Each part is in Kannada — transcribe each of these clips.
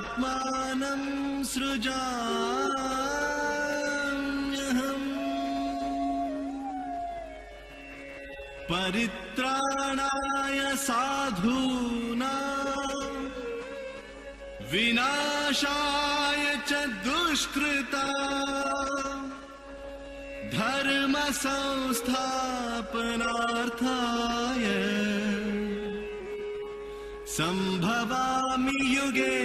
आत्मानं सृजाम्यहम् परित्राणाय साधूनां विनाशाय च दुष्कृतां धर्म संस्थापनार्थाय संभवामि युगे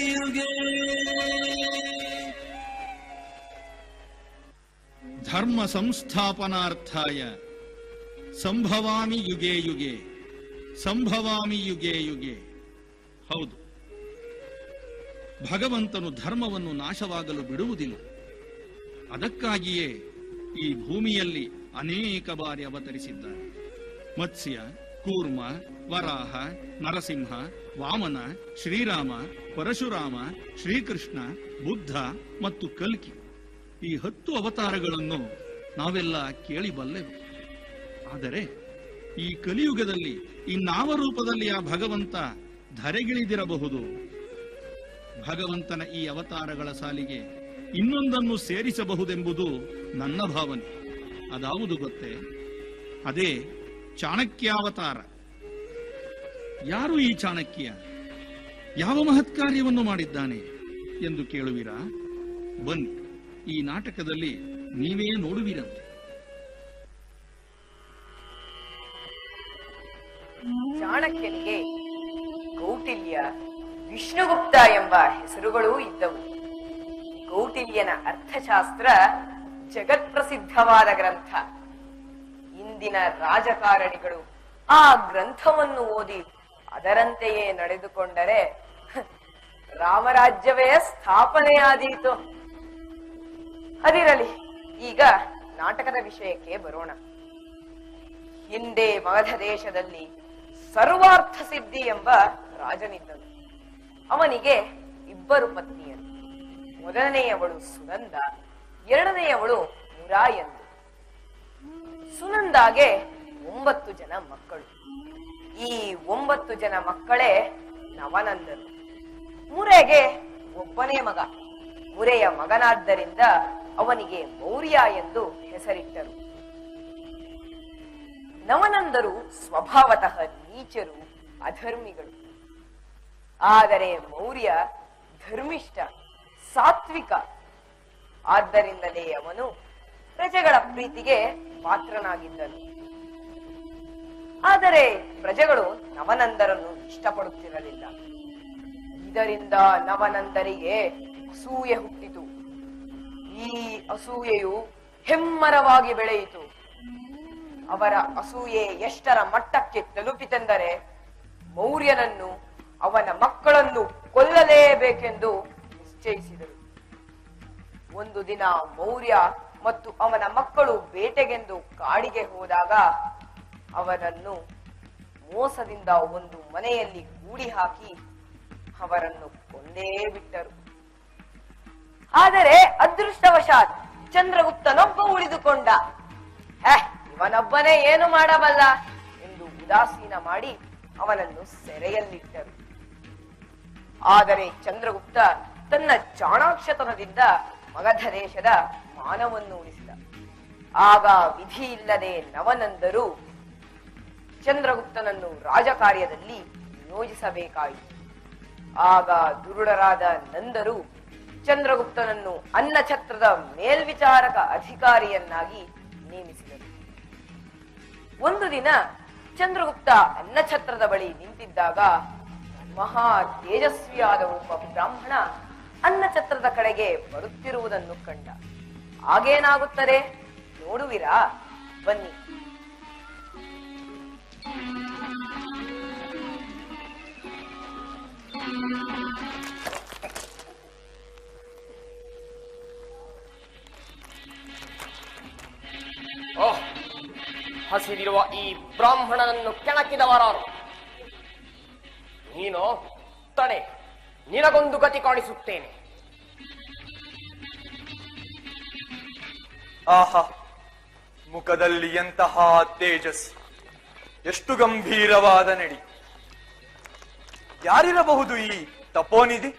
युगे। ಧರ್ಮ ಸಂಸ್ಥಾಪನಾರ್ಥಾಯ ಸಂಭವಾಮಿ ಯುಗೆ ಯುಗೆ, ಸಂಭವಾಮಿ ಯುಗೆ ಯುಗೆ. ಹೌದು, ಭಗವಂತನು ಧರ್ಮವನ್ನು ನಾಶವಾಗಲು ಬಿಡುವುದಿಲ್ಲ. ಅದಕ್ಕಾಗಿಯೇ ಈ ಭೂಮಿಯಲ್ಲಿ ಅನೇಕ ಬಾರಿ ಅವತರಿಸಿದ್ದಾನೆ. ಮತ್ಸ್ಯ, ಕೂರ್ಮ, ವರಾಹ, ನರಸಿಂಹ, ವಾಮನ, ಶ್ರೀರಾಮ, ಪರಶುರಾಮ, ಶ್ರೀಕೃಷ್ಣ, ಬುದ್ಧ ಮತ್ತು ಕಲ್ಕಿ, ಈ 10 ಅವತಾರಗಳನ್ನು ನಾವೆಲ್ಲ ಕೇಳಿಬಲ್ಲೆವು. ಆದರೆ ಈ ಕಲಿಯುಗದಲ್ಲಿ ಇನ್ನಾವ ರೂಪದಲ್ಲಿ ಆ ಭಗವಂತ ಧರೆಗಿಳಿದಿರಬಹುದು? ಭಗವಂತನ ಈ ಅವತಾರಗಳ ಸಾಲಿಗೆ ಇನ್ನೊಂದನ್ನು ಸೇರಿಸಬಹುದೆಂಬುದು ನನ್ನ ಭಾವನೆ. ಅದಾವುದು ಗೊತ್ತೇ? ಅದೇ ಚಾಣಕ್ಯಾವತಾರ. ಯಾರು ಈ ಚಾಣಕ್ಯ? ಯಾವ ಮಹತ್ಕಾರ್ಯವನ್ನು ಮಾಡಿದ್ದಾನೆ ಎಂದು ಕೇಳುವಿರಾ? ಬನ್ನಿ, ಈ ನಾಟಕದಲ್ಲಿ ನೀವೇ ನೋಡುವಿರಂತೆ. ಚಾಣಕ್ಯನಿಗೆ ಕೌಟಿಲ್ಯ, ವಿಷ್ಣುಗುಪ್ತ ಎಂಬ ಹೆಸರುಗಳೂ ಇದ್ದವು. ಕೌಟಿಲ್ಯನ ಅರ್ಥಶಾಸ್ತ್ರ ಜಗತ್ಪ್ರಸಿದ್ಧವಾದ ಗ್ರಂಥ. ಇಂದಿನ ರಾಜಕಾರಣಿಗಳು ಆ ಗ್ರಂಥವನ್ನು ಓದಿ ಅದರಂತೆಯೇ ನಡೆದುಕೊಂಡರೆ ರಾಮರಾಜ್ಯವೇ ಸ್ಥಾಪನೆಯಾದೀತು. ಅದಿರಲಿ, ಈಗ ನಾಟಕದ ವಿಷಯಕ್ಕೆ ಬರೋಣ. ಹಿಂದೆ ಮಗಧ ದೇಶದಲ್ಲಿ ಸರ್ವಾರ್ಥ ಸಿದ್ಧಿ ಎಂಬ ರಾಜನಿದ್ದನು. ಅವನಿಗೆ 2 ಪತ್ನಿಯರು. ಮೊದಲನೆಯವಳು ಸುನಂದ, ಎರಡನೆಯವಳು ಮುರಾ ಎಂದು. ಸುನಂದಾಗೆ 9 ಜನ ಮಕ್ಕಳು. ಈ 9 ಜನ ಮಕ್ಕಳೇ ನವನಂದರು. ಮುರೆಗೆ ಒಬ್ಬನೇ ಮಗ. ಮುರೆಯ ಮಗನಾದ್ದರಿಂದ ಅವನಿಗೆ ಮೌರ್ಯ ಎಂದು ಹೆಸರಿಟ್ಟರು. ನವನಂದರು ಸ್ವಭಾವತಃ ನೀಚರು, ಅಧರ್ಮಿಗಳು. ಆದರೆ ಮೌರ್ಯ ಧರ್ಮಿಷ್ಠ, ಸಾತ್ವಿಕ. ಆದ್ದರಿಂದಲೇ ಅವನು ಪ್ರಜೆಗಳ ಪ್ರೀತಿಗೆ ಪಾತ್ರನಾಗಿದ್ದನು. ಆದರೆ ಪ್ರಜೆಗಳು ನವನಂದರನ್ನು ಇಷ್ಟಪಡುತ್ತಿರಲಿಲ್ಲ. ಇದರಿಂದ ನವನಂದರಿಗೆ ಅಸೂಯೆ ಹುಟ್ಟಿತು. ಈ ಅಸೂಯೆಯು ಹೆಮ್ಮರವಾಗಿ ಬೆಳೆಯಿತು. ಅವರ ಅಸೂಯೆ ಎಷ್ಟರ ಮಟ್ಟಕ್ಕೆ ತಲುಪಿತೆಂದರೆ ಮೌರ್ಯನನ್ನು, ಅವನ ಮಕ್ಕಳನ್ನು ಕೊಲ್ಲಲೇಬೇಕೆಂದು ನಿಶ್ಚಯಿಸಿದರು. ಒಂದು ದಿನ ಮೌರ್ಯ ಮತ್ತು ಅವನ ಮಕ್ಕಳು ಬೇಟೆಗೆಂದು ಕಾಡಿಗೆ ಹೋದಾಗ ಅವರನ್ನು ಮೋಸದಿಂದ ಒಂದು ಮನೆಯಲ್ಲಿ ಹೂಡಿ ಹಾಕಿ ಅವರನ್ನು ಕೊಂದೇ ಬಿಟ್ಟರು. ಆದರೆ ಅದೃಷ್ಟವಶಾತ್ ಚಂದ್ರಗುಪ್ತನೊಬ್ಬ ಉಳಿದುಕೊಂಡ. ಇವನೊಬ್ಬನೇ ಏನು ಮಾಡಬಲ್ಲ ಎಂದು ಉದಾಸೀನ ಮಾಡಿ ಅವನನ್ನು ಸೆರೆಯಲ್ಲಿಟ್ಟರು. ಆದರೆ ಚಂದ್ರಗುಪ್ತ ತನ್ನ ಚಾಣಾಕ್ಷತನದಿಂದ ಮಗಧ ದೇಶದ ಮಾನವನ್ನು ಉಳಿಸಿದ. ಆಗ ವಿಧಿ ಇಲ್ಲದೆ ನವನಂದರು ಚಂದ್ರಗುಪ್ತನನ್ನು ರಾಜಕಾರ್ಯದಲ್ಲಿ ನಿಯೋಜಿಸಬೇಕಾಯಿತು. ಆಗ ದುರುಳರಾದ ನಂದರು ಚಂದ್ರಗುಪ್ತನನ್ನು ಅನ್ನಛತ್ರದ ಮೇಲ್ವಿಚಾರಕ ಅಧಿಕಾರಿಯನ್ನಾಗಿ ನೇಮಿಸಿದರು. ಒಂದು ದಿನ ಚಂದ್ರಗುಪ್ತ ಅನ್ನಛತ್ರದ ಬಳಿ ನಿಂತಿದ್ದಾಗ ಮಹಾ ತೇಜಸ್ವಿಯಾದ ಒಬ್ಬ ಬ್ರಾಹ್ಮಣ ಅನ್ನಛತ್ರದ ಕಡೆಗೆ ಬರುತ್ತಿರುವುದನ್ನು ಕಂಡ. ಆಗೇನಾಗುತ್ತದೆ ನೋಡುವಿರಾ? ಬನ್ನಿ. ಹಸಿರಿರುವ ಈ ಬ್ರಾಹ್ಮಣನನ್ನು ಕೆಣಕಿದವರಾರು? ನೀನು ತಡೆ, ನಿನಗೊಂದು ಗತಿ ಕಾಣಿಸುತ್ತೇನೆ. ಆಹಾ, ಮುಖದಲ್ಲಿ ಎಂತಹ ತೇಜಸ್, ಎಷ್ಟು ಗಂಭೀರವಾದ ನಡಿ. ಯಾರಿರಬಹುದು ಈ ತಪೋನಿಧಿ?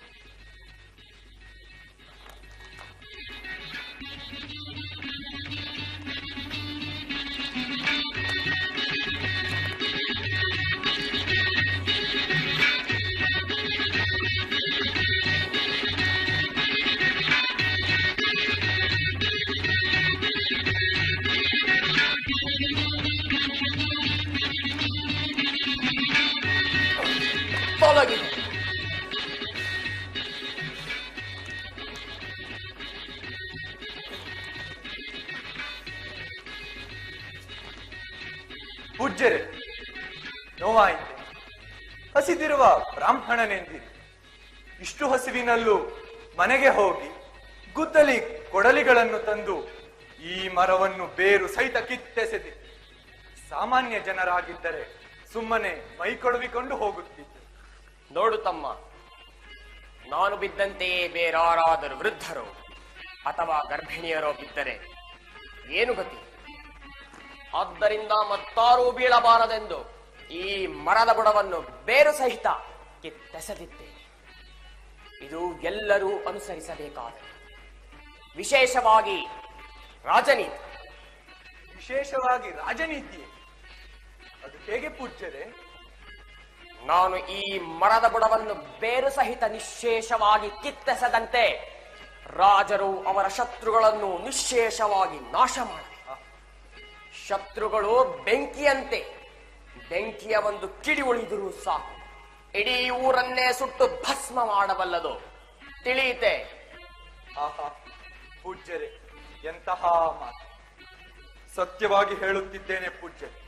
ತೊಲಗಿ. ಪೂಜ್ಯರೇ, ನೋವಾಯಿತೆ. ಹಸಿದಿರುವ ಬ್ರಾಹ್ಮಣನೆಂದಿರಿ. ಇಷ್ಟು ಹಸಿವಿನಲ್ಲೂ ಮನೆಗೆ ಹೋಗಿ ಗುದ್ದಲಿ ಕೊಡಲಿಗಳನ್ನು ತಂದು ಈ ಮರವನ್ನು ಬೇರು ಸಹಿತ ಕಿತ್ತೆಸೆದಿ. ಸಾಮಾನ್ಯ ಜನರಾಗಿದ್ದರೆ ಸುಮ್ಮನೆ ಮೈ ಕೊಡವಿಕೊಂಡು ಹೋಗುತ್ತಿದ್ದರು. ನೋಡು ತಮ್ಮ, ನಾನು ಬಿದ್ದಂತೆಯೇ ಬೇರಾರಾದರೂ ವೃದ್ಧರೋ ಅಥವಾ ಗರ್ಭಿಣಿಯರೋ ಬಿದ್ದರೆ ಏನು ಗತಿ? ಆದ್ದರಿಂದ ಮತ್ತಾರೂ ಬೀಳಬಾರದೆಂದು ಈ ಮರದ ಬುಡವನ್ನು ಬೇರು ಸಹಿತ ಕಿತ್ತೆಸೆದಿದ್ದೇನೆ. ಇದು ಎಲ್ಲರೂ ಅನುಸರಿಸಬೇಕಾದ ವಿಶೇಷವಾಗಿ ರಾಜನೀತಿ. ವಿಶೇಷವಾಗಿ ರಾಜನೀತಿ ಅದು ಹೇಗೆ ಪೂಜ್ಯರೇ? ನಾನು ಈ ಮರದ ಬುಡವನ್ನು ಬೇರು ಸಹಿತ ನಿಶ್ಶೇಷವಾಗಿ ಕಿತ್ತೆಸದಂತೆ ರಾಜರು ಅವರ ಶತ್ರುಗಳನ್ನು ನಿಶ್ಶೇಷವಾಗಿ ನಾಶ ಮಾಡಬೇಕು. ಶತ್ರುಗಳು ಬೆಂಕಿಯಂತೆ, ಬೆಂಕಿಯ ಒಂದು ಕಿಡಿ ಉಳಿದರೂ ಸಾಕು ಇಡೀ ಊರನ್ನೇ ಸುಟ್ಟು ಭಸ್ಮ ಮಾಡಬಲ್ಲದು. ತಿಳಿಯಿತೆ? ಆಹಾ ಪೂಜ್ಯರೇ, ಎಂತಹ ಮಾತು! ಸತ್ಯವಾಗಿ ಹೇಳುತ್ತಿದ್ದೇನೆ ಪೂಜ್ಯರೇ,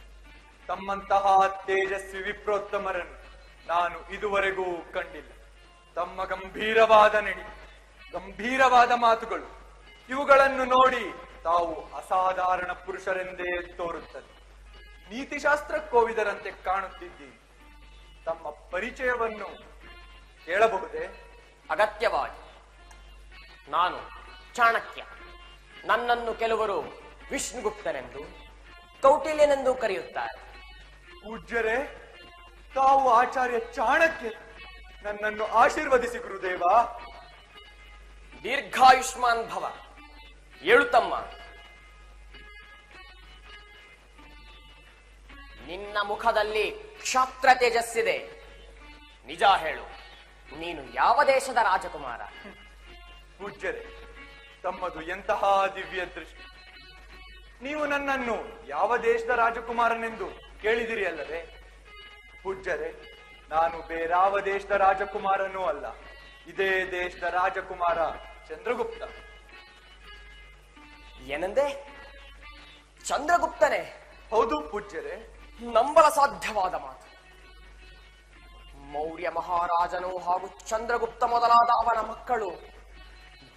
ತಮ್ಮಂತಹ ತೇಜಸ್ವಿ ವಿಪ್ರೋತ್ತಮರನ್ನು ನಾನು ಇದುವರೆಗೂ ಕಂಡಿಲ್ಲ. ತಮ್ಮ ಗಂಭೀರವಾದ ನಡಿ, ಗಂಭೀರವಾದ ಮಾತುಗಳು, ಇವುಗಳನ್ನು ನೋಡಿ ತಾವು ಅಸಾಧಾರಣ ಪುರುಷರೆಂದೇ ತೋರುತ್ತದೆ. ನೀತಿಶಾಸ್ತ್ರ ಕೋವಿದರಂತೆ ಕಾಣುತ್ತಿದ್ದೀರಿ. ತಮ್ಮ ಪರಿಚಯವನ್ನು ಕೇಳಬಹುದೇ? ಅಗತ್ಯವಾಗಿ. ನಾನು ಚಾಣಕ್ಯ. ನನ್ನನ್ನು ಕೆಲವರು ವಿಷ್ಣುಗುಪ್ತನೆಂದು, ಕೌಟಿಲ್ಯನೆಂದು ಕರೆಯುತ್ತಾರೆ. ಪೂಜ್ಯರೇ, ತಾವು ಆಚಾರ್ಯ ಚಾಣಕ್ಯ. ನನ್ನನ್ನು ಆಶೀರ್ವದಿಸಿ ಗುರುದೇವ. ದೀರ್ಘಾಯುಷ್ಮಾನ್ ಭವ. ಏಳುತ್ತಮ್ಮ, ನಿನ್ನ ಮುಖದಲ್ಲಿ ಕ್ಷಾತ್ರ ತೇಜಸ್ಸಿದೆ. ನಿಜ ಹೇಳು, ನೀನು ಯಾವ ದೇಶದ ರಾಜಕುಮಾರ? ಪೂಜ್ಯರೇ, ತಮ್ಮದು ಎಂತಹ ದಿವ್ಯ ದೃಷ್ಟಿ! ನೀವು ನನ್ನನ್ನು ಯಾವ ದೇಶದ ರಾಜಕುಮಾರನೆಂದು ಕೇಳಿದಿರಿ ಅಲ್ಲವೇ? ಪೂಜ್ಯರೇ, ನಾನು ಬೇರಾವ ದೇಶದ ರಾಜಕುಮಾರನೂ ಅಲ್ಲ. ಇದೇ ದೇಶದ ರಾಜಕುಮಾರ ಚಂದ್ರಗುಪ್ತ. ಏನಂದೆ? ಚಂದ್ರಗುಪ್ತನೇ? ಹೌದು ಪೂಜ್ಯರೇ. ನಂಬಲ ಸಾಧ್ಯವಾದ ಮಾತು. ಮೌರ್ಯ ಮಹಾರಾಜನು ಹಾಗೂ ಚಂದ್ರಗುಪ್ತ ಮೊದಲಾದ ಅವನ ಮಕ್ಕಳು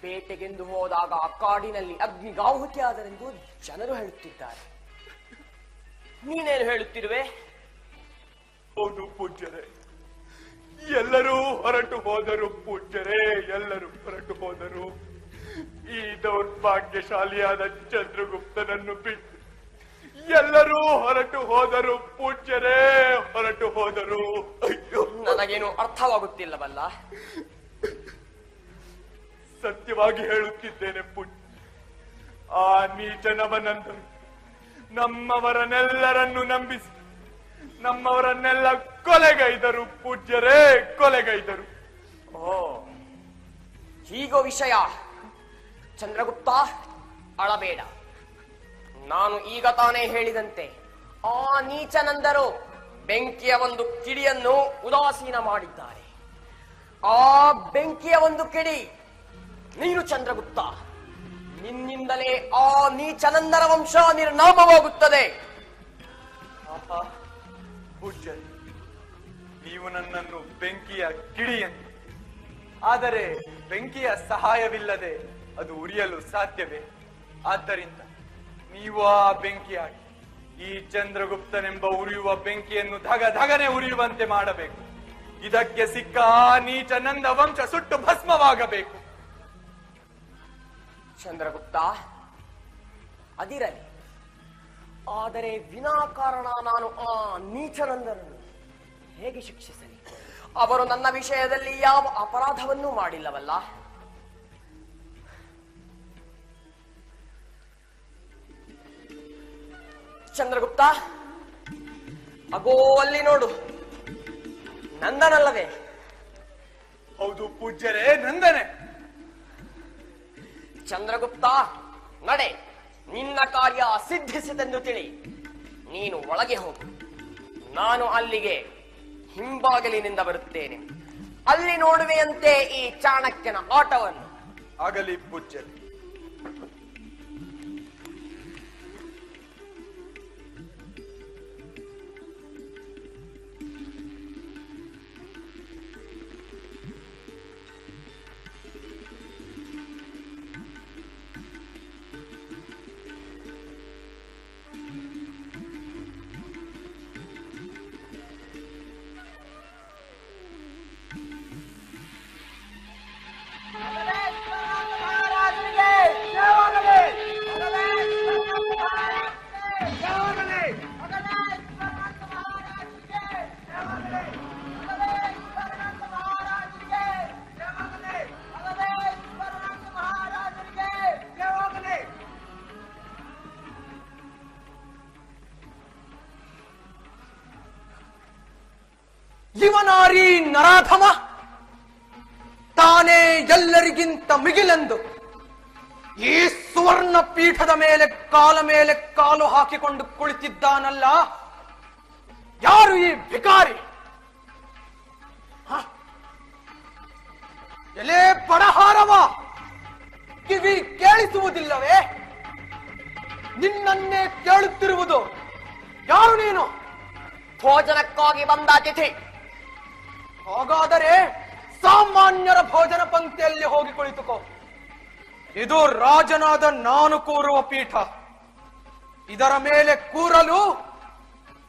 ಬೇಟೆಗೆಂದು ಹೋದಾಗ ಕಾಡಿನಲ್ಲಿ ಅಗ್ನಿಗಾಹುತಿಯಾದರೆಂದು ಜನರು ಹೇಳುತ್ತಿದ್ದಾರೆ. ನೀನೇನು ಹೇಳುತ್ತಿರುವೆ? ಹೌದು ಪೂಜ್ಯರೇ, ಎಲ್ಲರೂ ಹೊರಟು ಹೋದರು ಪೂಜ್ಯರೇ, ಎಲ್ಲರೂ ಹೊರಟು ಹೋದರು. ಈ ದೌರ್ಭಾಗ್ಯಶಾಲಿಯಾದ ಚಂದ್ರಗುಪ್ತನನ್ನು ಬಿಟ್ಟು ಎಲ್ಲರೂ ಹೊರಟು ಹೋದರು ಪೂಜ್ಯರೇ, ಹೊರಟು ಹೋದರು. ಅಯ್ಯೋ, ನನಗೇನು ಅರ್ಥವಾಗುತ್ತಿಲ್ಲವಲ್ಲ. ಸತ್ಯವಾಗಿ ಹೇಳುತ್ತಿದ್ದೇನೆ ಪೂಜ್ಯ. ಆ ನೀಚನವನಂದರು ನಮ್ಮವರನ್ನೆಲ್ಲರನ್ನು ನಂಬಿಸಿ ನಮ್ಮವರನ್ನೆಲ್ಲ ಕೊಲೆಗೈದರು ಪೂಜ್ಯರೇ, ಕೊಲೆಗೈದರು. ಓ, ಹೀಗೋ ವಿಷಯ. ಚಂದ್ರಗುಪ್ತ, ಅಳಬೇಡ. ನಾನು ಈಗ ತಾನೇ ಹೇಳಿದಂತೆ ಆ ನೀಚನಂದರು ಬೆಂಕಿಯ ಒಂದು ಕಿಡಿಯನ್ನು ಉದಾಸೀನ ಮಾಡಿದ್ದಾರೆ. ಆ ಬೆಂಕಿಯ ಒಂದು ಕಿಡಿ ನೀನು ಚಂದ್ರಗುಪ್ತ. ನಿನ್ನಿಂದಲೇ ಆ ನೀಚನಂದರ ವಂಶ ನಿರ್ನಾಮವಾಗುತ್ತದೆ. ಆಹಾ ಪೂಜ್ಯ, ನೀವು ನನ್ನನ್ನು ಬೆಂಕಿಯ ಕಿಡಿಯಂತೆ. ಆದರೆ ಬೆಂಕಿಯ ಸಹಾಯವಿಲ್ಲದೆ ಅದು ಉರಿಯಲು ಸಾಧ್ಯವೇ? ಆದ್ದರಿಂದ ನೀವು ಆ ಬೆಂಕಿಯಾಗಿ ಈ ಚಂದ್ರಗುಪ್ತನೆಂಬ ಉರಿಯುವ ಬೆಂಕಿಯನ್ನು ಧಗ ಧಗನೆ ಉರಿಯುವಂತೆ ಮಾಡಬೇಕು. ಇದಕ್ಕೆ ಸಿಕ್ಕ ಆ ನೀಚ ನಂದ ವಂಶ ಸುಟ್ಟು ಭಸ್ಮವಾಗಬೇಕು. ಚಂದ್ರಗುಪ್ತ, ಅದಿರಲಿ. ಆದರೆ ವಿನಾಕಾರಣ ನಾನು ಆ ನೀಚನಂದನನ್ನು ಹೇಗೆ ಶಿಕ್ಷಿಸಲಿ? ಅವರು ನನ್ನ ವಿಷಯದಲ್ಲಿ ಯಾವ ಅಪರಾಧವನ್ನೂ ಮಾಡಿಲ್ಲವಲ್ಲ? ಚಂದ್ರಗುಪ್ತ, ಅಗೋ ಅಲ್ಲಿ ನೋಡು, ನಂದನಲ್ಲವೇ? ಹೌದು ಪೂಜ್ಯರೇ, ನಂದನೆ. ಚಂದ್ರಗುಪ್ತ, ನಡೆ, ನಿನ್ನ ಕಾರ್ಯ ಸಿದ್ಧಿಸಿತೆಂದು ತಿಳಿ. ನೀನು ಒಳಗೆ ಹೋಗು, ನಾನು ಅಲ್ಲಿಗೆ ಹಿಂಬಾಗಿಲಿನಿಂದ ಬರುತ್ತೇನೆ. ಅಲ್ಲಿ ನೋಡುವೆಯಂತೆ ಈ ಚಾಣಕ್ಯನ ಆಟವನ್ನು. ಆಗಲಿ ಪೂಜ್ಯರೇ. ಇವನಾರಿ ನರಾಧಮ ತಾನೇ ಎಲ್ಲರಿಗಿಂತ ಮಿಗಿಲೆಂದು ಈ ಸುವರ್ಣ ಪೀಠದ ಮೇಲೆ ಕಾಲು ಹಾಕಿಕೊಂಡು ಕುಳಿತಿದ್ದಾನಲ್ಲ, ಯಾರು ಈ ಭಿಕಾರಿ? ಎಲೆ ಬಡಹಾರವ, ಕಿವಿ ಕೇಳಿಸುವುದಿಲ್ಲವೇ? ನಿನ್ನನ್ನೇ ಕೇಳುತ್ತಿರುವುದು. ಯಾರು ನೀನು? ಭೋಜನಕ್ಕಾಗಿ ಬಂದ ಅತಿಥಿ. ಹಾಗಾದರೆ ಸಾಮಾನ್ಯರ ಭೋಜನ ಪಂಕ್ತಿಯಲ್ಲಿ ಹೋಗಿ ಕುಳಿತುಕೋ. ಇದು ರಾಜನಾದ ನಾನು ಕೂರುವ ಪೀಠ. ಇದರ ಮೇಲೆ ಕೂರಲು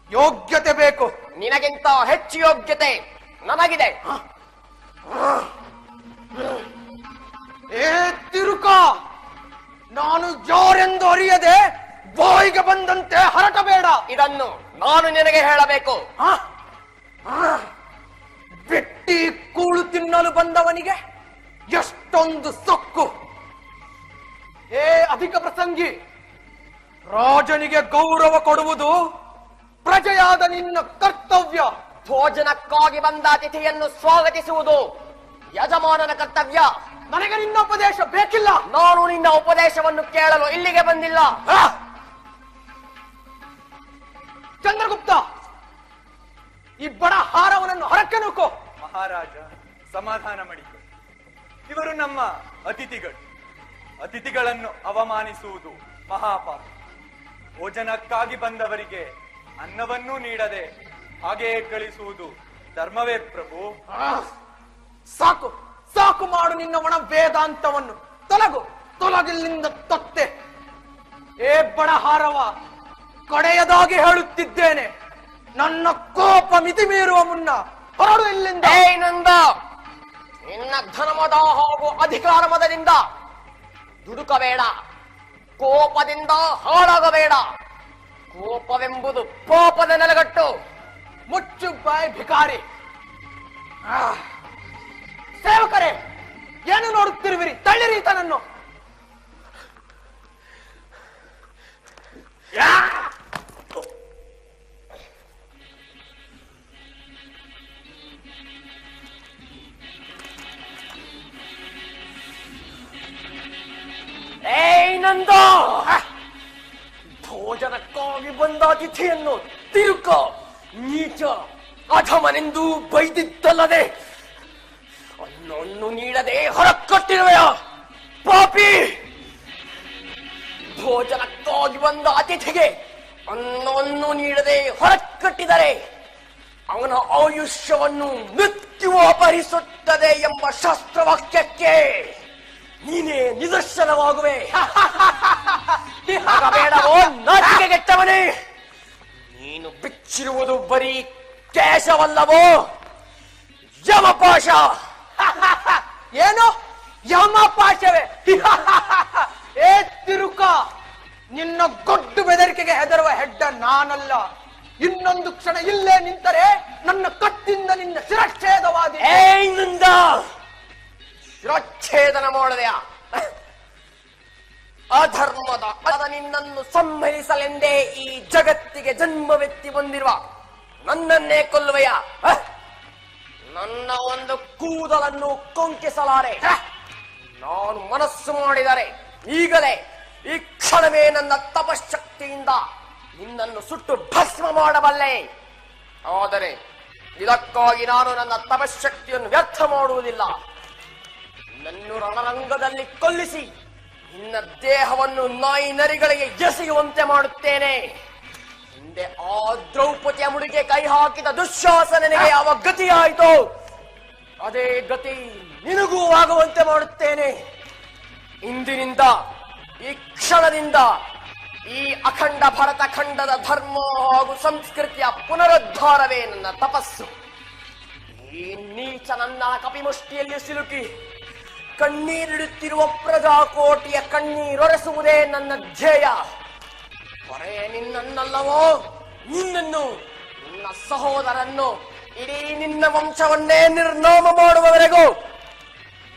ಯೋಗ್ಯತೆ ಬೇಕು. ನಿನಗಿಂತ ಹೆಚ್ಚು ಯೋಗ್ಯತೆ ನನಗಿದೆ. ಏ ತಿರುಕ, ನಾನು ಯಾರೆಂದು ಅರಿಯದೆ ಬಾಯಿಗೆ ಬಂದಂತೆ ಹರಟಬೇಡ. ಇದನ್ನು ನಾನು ನಿನಗೆ ಹೇಳಬೇಕು. ಬೆಟ್ಟಿ ಕೂಳು ತಿನ್ನಲು ಬಂದವನಿಗೆ ಎಷ್ಟೊಂದು ಸೊಕ್ಕು. ಏ ಅಧಿಕ ಪ್ರಸಂಗಿ, ರಾಜನಿಗೆ ಗೌರವ ಕೊಡುವುದು ಪ್ರಜೆಯಾದ ನಿನ್ನ ಕರ್ತವ್ಯ. ಭೋಜನಕ್ಕಾಗಿ ಬಂದ ಅತಿಥಿಯನ್ನು ಸ್ವಾಗತಿಸುವುದು ಯಜಮಾನನ ಕರ್ತವ್ಯ. ನನಗೆ ನಿನ್ನ ಉಪದೇಶ ಬೇಕಿಲ್ಲ. ನಾನು ನಿನ್ನ ಉಪದೇಶವನ್ನು ಕೇಳಲು ಇಲ್ಲಿಗೆ ಬಂದಿಲ್ಲ. ಚಂದ್ರಗುಪ್ತ, ಈ ಬಡ ಹಾರವನನ್ನು ಹೊರಕ್ಕೆ ನೂಕೋ. ಮಹಾರಾಜ, ಸಮಾಧಾನ ಮಾಡಿಕೊ. ಇವರು ನಮ್ಮ ಅತಿಥಿಗಳು. ಅತಿಥಿಗಳನ್ನು ಅವಮಾನಿಸುವುದು ಮಹಾಪಾಪ. ಭೋಜನಕ್ಕಾಗಿ ಬಂದವರಿಗೆ ಅನ್ನವನ್ನೂ ನೀಡದೆ ಹಾಗೆಯೇ ಕಳಿಸುವುದು ಧರ್ಮವೇ ಪ್ರಭು. ಸಾಕು ಸಾಕು ಮಾಡು ನಿನ್ನ ಒಣ ವೇದಾಂತವನ್ನು. ತೊಲಗಿಲ್ಲಿಂದ ತತ್ತೆ. ಏ ಬಡ ಹಾರವ, ಕಡೆಯದಾಗಿ ಹೇಳುತ್ತಿದ್ದೇನೆ, ನನ್ನ ಕೋಪ ಮಿತಿ ಮೀರುವ ಮುನ್ನ ಹೊರಡು ಇಲ್ಲಿಂದ. ಏನಂದ? ನಿನ್ನ ಧನಮದ ಹಾಗೂ ಅಧಿಕಾರ ಮದದಿಂದ ದುಡುಕಬೇಡ, ಕೋಪದಿಂದ ಹಾಳಾಗಬೇಡ. ಕೋಪವೆಂಬುದು ಪಾಪದ ನೆಲಗಟ್ಟು. ಮುಚ್ಚು ಬಾಯ್ ಭಿಕಾರಿ. ಸೇವಕರೇ, ಏನು ನೋಡುತ್ತಿರುವಿರಿ? ತಳ್ಳಿರಿ ಈತನನ್ನು. ಏನಂದ? ಭೋಜನಕ್ಕಾಗಿ ಬಂದ ಅತಿಥಿಯನ್ನು ತಿರುಕ, ನೀಚ, ಅಧಮನೆಂದು ಬೈದಿದ್ದಲ್ಲದೆ ಅನ್ನವನ್ನು ನೀಡದೆ ಹೊರಕಟ್ಟಿರುವೆಯ ಪಾಪಿ. ಭೋಜನಕ್ಕಾಗಿ ಬಂದ ಅತಿಥಿಗೆ ಅನ್ನವನ್ನು ನೀಡದೆ ಹೊರಕಟ್ಟಿದರೆ ಅವನ ಆಯುಷ್ಯವನ್ನು ಮೃತ್ಯು ಅಪಹರಿಸುತ್ತದೆ ಎಂಬ ಶಾಸ್ತ್ರವಾಕ್ಯಕ್ಕೆ ನೀನೇ ನಿದರ್ಶನವಾಗುವೆ. ಬೇಡವೋ ನಾಚಿಕೆಗೆಟ್ಟವನೇ, ನೀನು ಬಿಚ್ಚಿರುವುದು ಬರೀ ಕೇಶವಲ್ಲವೋ ಯಮಪಾಶ. ಏನು ಯಮಪಾಶವೇ? ಏ ತಿರುಕ, ನಿನ್ನ ಗೊಡ್ಡು ಬೆದರಿಕೆಗೆ ಹೆದರುವ ಹೆಡ್ಡ ನಾನಲ್ಲ. ಇನ್ನೊಂದು ಕ್ಷಣ ಇಲ್ಲೇ ನಿಂತರೆ ನನ್ನ ಕತ್ತಿಂದ ನಿನ್ನ ಶಿರಚ್ಛೇದವಾದ ಮಾಡುವೆಯಾ? ಅಧರ್ಮದ ಅದ ನಿನ್ನನ್ನು ಸಂಹರಿಸಲೆಂದೇ ಈ ಜಗತ್ತಿಗೆ ಜನ್ಮವೆತ್ತಿ ಬಂದಿರುವ ನನ್ನನ್ನೇ ಕೊಲ್ಲುವೆಯಾ? ನನ್ನ ಒಂದು ಕೂದಲನ್ನು ಕೊಂಕಿಸಲಾರೆ. ನಾನು ಮನಸ್ಸು ಮಾಡಿದರೆ ಈಗಲೇ ಈ ಕ್ಷಣವೇ ನನ್ನ ತಪಶಕ್ತಿಯಿಂದ ನಿನ್ನನ್ನು ಸುಟ್ಟು ಭಸ್ಮ ಮಾಡಬಲ್ಲೆ. ಆದರೆ ಇದಕ್ಕಾಗಿ ನಾನು ನನ್ನ ತಪಶಕ್ತಿಯನ್ನು ವ್ಯರ್ಥ ಮಾಡುವುದಿಲ್ಲ. ನನ್ನು ರಣರಂಗದಲ್ಲಿ ಕೊಲ್ಲಿಸಿ ನಿನ್ನ ದೇಹವನ್ನು ನಾಯಿ ನರಿಗಳಿಗೆ ಎಸೆಯುವಂತೆ ಮಾಡುತ್ತೇನೆ. ಹಿಂದೆ ಆ ದ್ರೌಪದಿಯ ಮುಡಿಗೆ ಕೈ ಹಾಕಿದ ದುಶ್ಯಾಸನನಿಗೆ ಯಾವ ಗತಿಯಾಯಿತು, ಅದೇ ಗತಿ ನಿನಗೂ ಆಗುವಂತೆ ಮಾಡುತ್ತೇನೆ. ಇಂದಿನಿಂದ ಈ ಕ್ಷಣದಿಂದ ಈ ಅಖಂಡ ಭರತ ಖಂಡದ ಧರ್ಮ ಹಾಗೂ ಸಂಸ್ಕೃತಿಯ ಪುನರುದ್ಧಾರವೇ ನನ್ನ ತಪಸ್ಸು. ಈ ನೀಚ ನನ್ನ ಕಪಿಮುಷ್ಟಿಯಲ್ಲಿ ಸಿಲುಕಿ ಕಣ್ಣೀರಿಡುತ್ತಿರುವ ಪ್ರಜಾಕೋಟಿಯ ಕಣ್ಣೀರೊರೆಸುವುದೇ ನನ್ನ ಧ್ಯೇಯ. ಹೊರೆ ನಿನ್ನನ್ನಲ್ಲವೋ, ನಿನ್ನನ್ನು, ನಿನ್ನ ಸಹೋದರನ್ನು, ಇಡೀ ನಿನ್ನ ವಂಶವನ್ನೇ ನಿರ್ನಾಮ ಮಾಡುವವರೆಗೂ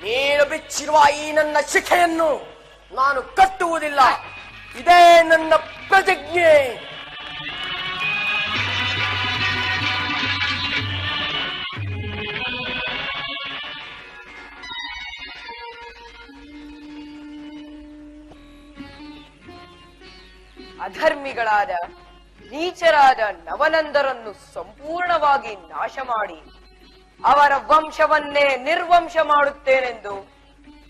ನೀನು ಬಿಚ್ಚಿರುವ ಈ ನನ್ನ ಶಿಖೆಯನ್ನು ನಾನು ಕಟ್ಟುವುದಿಲ್ಲ. ಇದೇ ನನ್ನ ಪ್ರತಿಜ್ಞೆ. ಅಧರ್ಮಿಗಳಾದ ನೀಚರಾದ ನವನಂದರನ್ನು ಸಂಪೂರ್ಣವಾಗಿ ನಾಶ ಮಾಡಿ ಅವರ ವಂಶವನ್ನೇ ನಿರ್ವಂಶ ಮಾಡುತ್ತೇನೆಂದು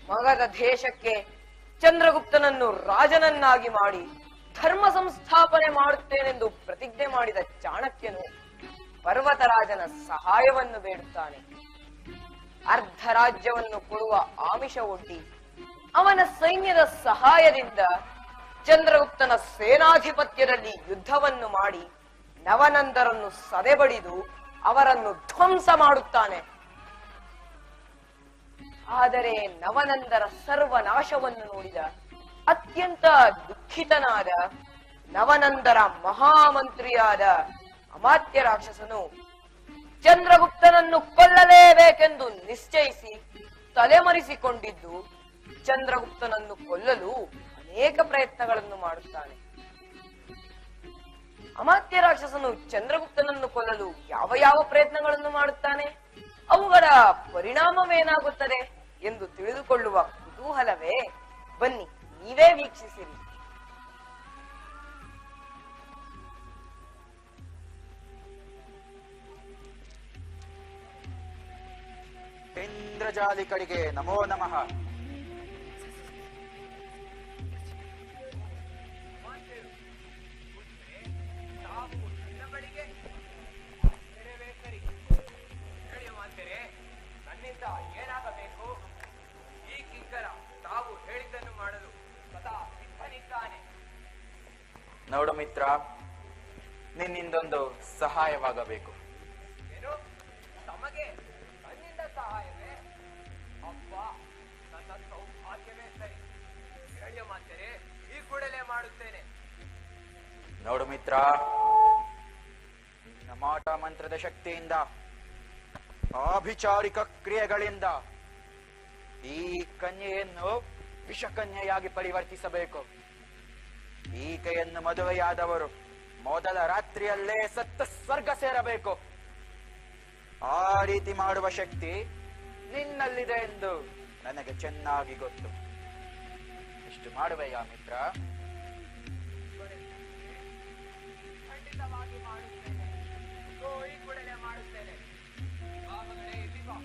ಮಗಧ ದೇಶಕ್ಕೆ ಚಂದ್ರಗುಪ್ತನನ್ನು ರಾಜನನ್ನಾಗಿ ಮಾಡಿ ಧರ್ಮ ಸಂಸ್ಥಾಪನೆ ಮಾಡುತ್ತೇನೆಂದು ಪ್ರತಿಜ್ಞೆ ಮಾಡಿದ ಚಾಣಕ್ಯನು ಪರ್ವತರಾಜನ ಸಹಾಯವನ್ನು ಬೇಡುತ್ತಾನೆ. ಅರ್ಧ ರಾಜ್ಯವನ್ನು ಕೊಡುವ ಆಮಿಷ ಒಡ್ಡಿ ಅವನ ಸೈನ್ಯದ ಸಹಾಯದಿಂದ ಚಂದ್ರಗುಪ್ತನ ಸೇನಾಧಿಪತ್ಯದಲ್ಲಿ ಯುದ್ಧವನ್ನು ಮಾಡಿ ನವನಂದರನ್ನು ಸದೆಬಡಿದು ಅವರನ್ನು ಧ್ವಂಸ ಮಾಡುತ್ತಾನೆ. ಆದರೆ ನವನಂದರ ಸರ್ವನಾಶವನ್ನು ನೋಡಿದ ಅತ್ಯಂತ ದುಃಖಿತನಾದ ನವನಂದರ ಮಹಾಮಂತ್ರಿಯಾದ ಅಮಾತ್ಯ ರಾಕ್ಷಸನು ಚಂದ್ರಗುಪ್ತನನ್ನು ಕೊಲ್ಲಲೇಬೇಕೆಂದು ನಿಶ್ಚಯಿಸಿ ತಲೆಮರೆಸಿಕೊಂಡಿದ್ದು ಚಂದ್ರಗುಪ್ತನನ್ನು ಕೊಲ್ಲಲು ಅನೇಕ ಪ್ರಯತ್ನಗಳನ್ನು ಮಾಡುತ್ತಾನೆ. ಅಮಾತ್ಯ ರಾಕ್ಷಸನು ಚಂದ್ರಗುಪ್ತನನ್ನು ಕೊಲ್ಲಲು ಯಾವ ಯಾವ ಪ್ರಯತ್ನಗಳನ್ನು ಮಾಡುತ್ತಾನೆ, ಅವುಗಳ ಪರಿಣಾಮವೇನಾಗುತ್ತದೆ ಎಂದು ತಿಳಿದುಕೊಳ್ಳುವ ಕುತೂಹಲವೇ? ಬನ್ನಿ, ನೀವೇ ವೀಕ್ಷಿಸಿರಿ. ಇಂದ್ರಜಾಲಿಕಳಿಗೆ ನಮೋ ನಮಃ. ನನ್ನಿಂದ ಏನಾಗಬೇಕು? ಈ ಕಿಂಕರ ತಾವು ಹೇಳಿದ್ದನ್ನು ಮಾಡಲು ಸದಾ ಸಿದ್ಧನಿದ್ದಾನೆ. ನೋಡು ಮಿತ್ರ, ನಿನ್ನಿಂದೊಂದು ಸಹಾಯವಾಗಬೇಕು. ಏನು? ತಮಗೆ ನನ್ನಿಂದ ಸಹಾಯವೇ? ಅಪ್ಪ, ನನ್ನ ಸೌಭಾಗ್ಯವೇ ಸರಿ. ಹೇಳಿ ಮಾತರೆ, ಈ ಕೂಡಲೇ ಮಾಡುತ್ತೇನೆ. ನೋಡು ಮಿತ್ರ, ನಿನ್ನ ಮಾಟ ಮಂತ್ರದ ಶಕ್ತಿಯಿಂದ, ಆಭಿಚಾರಿಕ ಕ್ರಿಯೆಗಳಿಂದ ಈ ಕನ್ಯೆಯನ್ನು ವಿಷಕನ್ಯೆಯಾಗಿ ಪರಿವರ್ತಿಸಬೇಕು. ಈಕೆಯನ್ನು ಮದುವೆಯಾದವರು ಮೊದಲ ರಾತ್ರಿಯಲ್ಲೇ ಸತ್ತ ಸ್ವರ್ಗ ಸೇರಬೇಕು. ಆ ರೀತಿ ಮಾಡುವ ಶಕ್ತಿ ನಿನ್ನಲ್ಲಿದೆ ಎಂದು ನನಗೆ ಚೆನ್ನಾಗಿ ಗೊತ್ತು. ಇಷ್ಟು ಮಾಡುವೆಯಾ ಮಿತ್ರ? ಖಂಡಿತವಾಗಿ ಮಾಡುತ್ತೇನೆ. ಈ ಕೂಡಲೇ ಮಾಡುತ್ತೇನೆ. ಆಮಗಳೇ, ಇಲ್ಲಿ ಬಾ.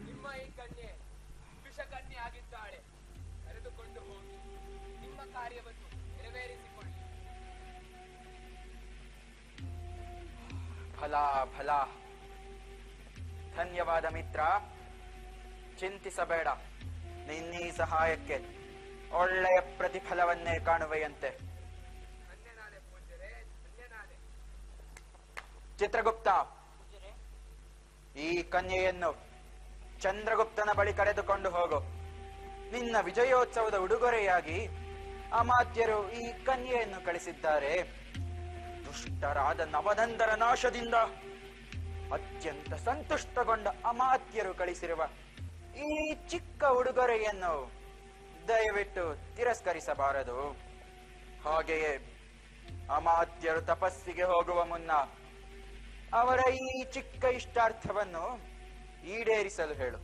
ನಿಮ್ಮ ಈ ಕನ್ಯೆ ವಿಷಕನ್ಯೆ ಆಗಿದ್ದಾಳೆ. ತೆಗೆದುಕೊಂಡು ಹೋಗಿ ನಿಮ್ಮ ಕಾರ್ಯವನ್ನು ನೆರವೇರಿಸಿಕೊಳ್ಳಿ. ಫಲ ಫಲ. ಧನ್ಯವಾದ ಮಿತ್ರ. ಚಿಂತಿಸಬೇಡ, ನಿನ್ನೀ ಸಹಾಯಕ್ಕೆ ಒಳ್ಳೆಯ ಪ್ರತಿಫಲವನ್ನೇ ಕಾಣುವೆಯಂತೆ. ಧನ್ಯನಾದೆ ಪೂಜ್ಯರೇ, ಧನ್ಯನಾದೆ. ಚಿತ್ರಗುಪ್ತ, ಈ ಕನ್ಯೆಯನ್ನು ಚಂದ್ರಗುಪ್ತನ ಬಳಿ ಕರೆದುಕೊಂಡು ಹೋಗು. ನಿನ್ನ ವಿಜಯೋತ್ಸವದ ಉಡುಗೊರೆಯಾಗಿ ಅಮಾತ್ಯರು ಈ ಕನ್ಯೆಯನ್ನು ಕಳಿಸಿದ್ದಾರೆ. ದುಷ್ಟರಾದ ನವದಂದರ ನಾಶದಿಂದ ಅತ್ಯಂತ ಸಂತುಷ್ಟಗೊಂಡ ಅಮಾತ್ಯರು ಕಳಿಸಿರುವ ಈ ಚಿಕ್ಕ ಉಡುಗೊರೆಯನ್ನು ದಯವಿಟ್ಟು ತಿರಸ್ಕರಿಸಬಾರದು. ಹಾಗೆಯೇ ಅಮಾತ್ಯರು ತಪಸ್ಸಿಗೆ ಹೋಗುವ ಮುನ್ನ ಅವರ ಈ ಚಿಕ್ಕ ಇಷ್ಟಾರ್ಥವನ್ನು ಈಡೇರಿಸಲು ಹೇಳು.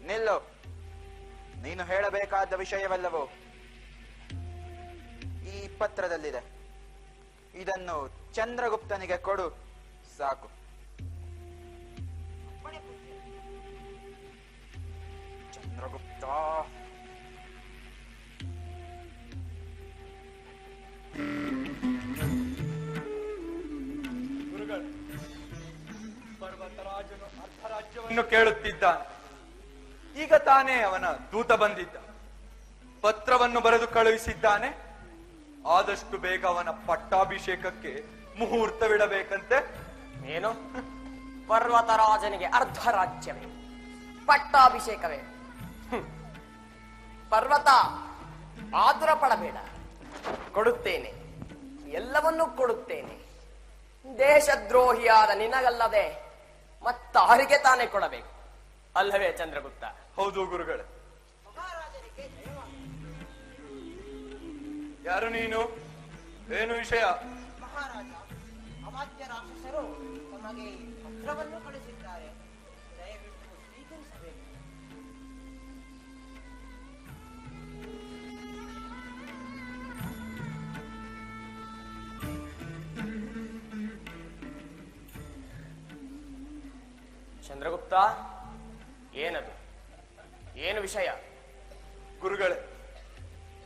ನಿಲ್ಲು. ನೀನು ಹೇಳಬೇಕಾದ ವಿಷಯವಲ್ಲವೋ ಈ ಪತ್ರದಲ್ಲಿದೆ. ಇದನ್ನು ಚಂದ್ರಗುಪ್ತನಿಗೆ ಕೊಡು, ಸಾಕು. ಚಂದ್ರಗುಪ್ತ, ಗುರುಗಳು, ಪರ್ವತರಾಜನು ಅರ್ಧರಾಜ್ಯವನ್ನು ಕೇಳುತ್ತಿದ್ದಾನೆ. ಈಗ ತಾನೇ ಅವನ ದೂತ ಬಂದಿದ್ದ. ಪತ್ರವನ್ನು ಬರೆದು ಕಳುಹಿಸಿದ್ದಾನೆ. ಆದಷ್ಟು ಬೇಗ ಅವನ ಪಟ್ಟಾಭಿಷೇಕಕ್ಕೆ ಮುಹೂರ್ತವಿಡಬೇಕಂತೆ. ಏನು? ಪರ್ವತರಾಜನಿಗೆ ಅರ್ಧ ರಾಜ್ಯವೇ? ಪಟ್ಟಾಭಿಷೇಕವೇ? ಪರ್ವತ, ಆತುರ ಪಡಬೇಡ. ಕೊಡುತ್ತೇನೆ, ಎಲ್ಲವನ್ನೂ ಕೊಡುತ್ತೇನೆ. ದೇಶದ್ರೋಹಿಯಾದ ನಿನಗಲ್ಲದೆ ಮತ್ತಾರಿಗೆ ತಾನೇ ಕೊಡಬೇಕು ಅಲ್ಲವೇ ಚಂದ್ರಗುಪ್ತ? ಹೌದು ಗುರುಗಳೇ. ಯಾರು ನೀನು? ಏನು ವಿಷಯ? ಮಹಾರಾಜ, ಅಮಾತ್ಯ ರಾಕ್ಷಸರು ತಮಗೆ ಪತ್ರವನ್ನು ಕಳಿಸಿದ್ದಾರೆ. ದಯವಿಟ್ಟು ಸ್ವೀಕರಿಸಬೇಕು. ಚಂದ್ರಗುಪ್ತ, ಏನದು? ಏನು ವಿಷಯ? ಗುರುಗಳೇ,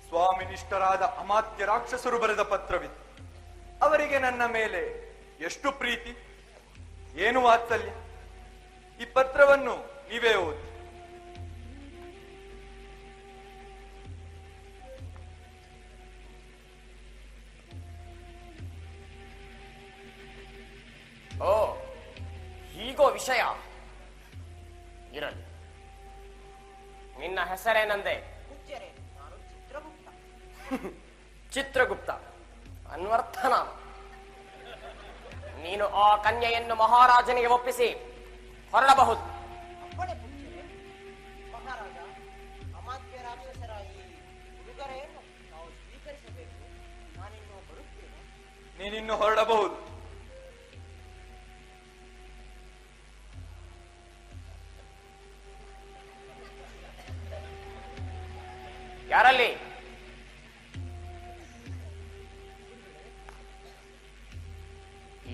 ಸ್ವಾಮಿನಿಷ್ಠರಾದ ಅಮಾತ್ಯ ರಾಕ್ಷಸರು ಬರೆದ ಪತ್ರವಿದೆ. ಅವರಿಗೆ ನನ್ನ ಮೇಲೆ ಎಷ್ಟು ಪ್ರೀತಿ, ಏನು ವಾತ್ಸಲ್ಯ. ಈ ಪತ್ರವನ್ನು ನೀವೇ ಓದಿ. ಓ, ಹೀಗೋ ವಿಷಯ. ಇರಲಿ. ನಿನ್ನ ಹೆಸರೇನಂದೆ? ಪೂಜ್ಯರೇ, ನಾನು ಚಿತ್ರಗುಪ್ತ. ಚಿತ್ರಗುಪ್ತ ಅನ್ವರ್ಥನ. ನೀನು ಆ ಕನ್ಯೆಯನ್ನು ಮಹಾರಾಜನಿಗೆ ಒಪ್ಪಿಸಿ ಹೊರಡಬಹುದು. ಅಪ್ಪಣೆ ಪೂಜ್ಯರೇ. ಮಹಾರಾಜ, ಅಮಾತ್ಯ ರಾಕ್ಷಸರ ಈ ಉಡುಗೊರೆಯನ್ನು ನಾವು ಸ್ವೀಕರಿಸಬೇಕು. ನಾನಿನ್ನು ಬರುತ್ತೇನೆ. ನೀನಿನ್ನು ಹೊರಡಬಹುದು. ಯಾರಲ್ಲಿ?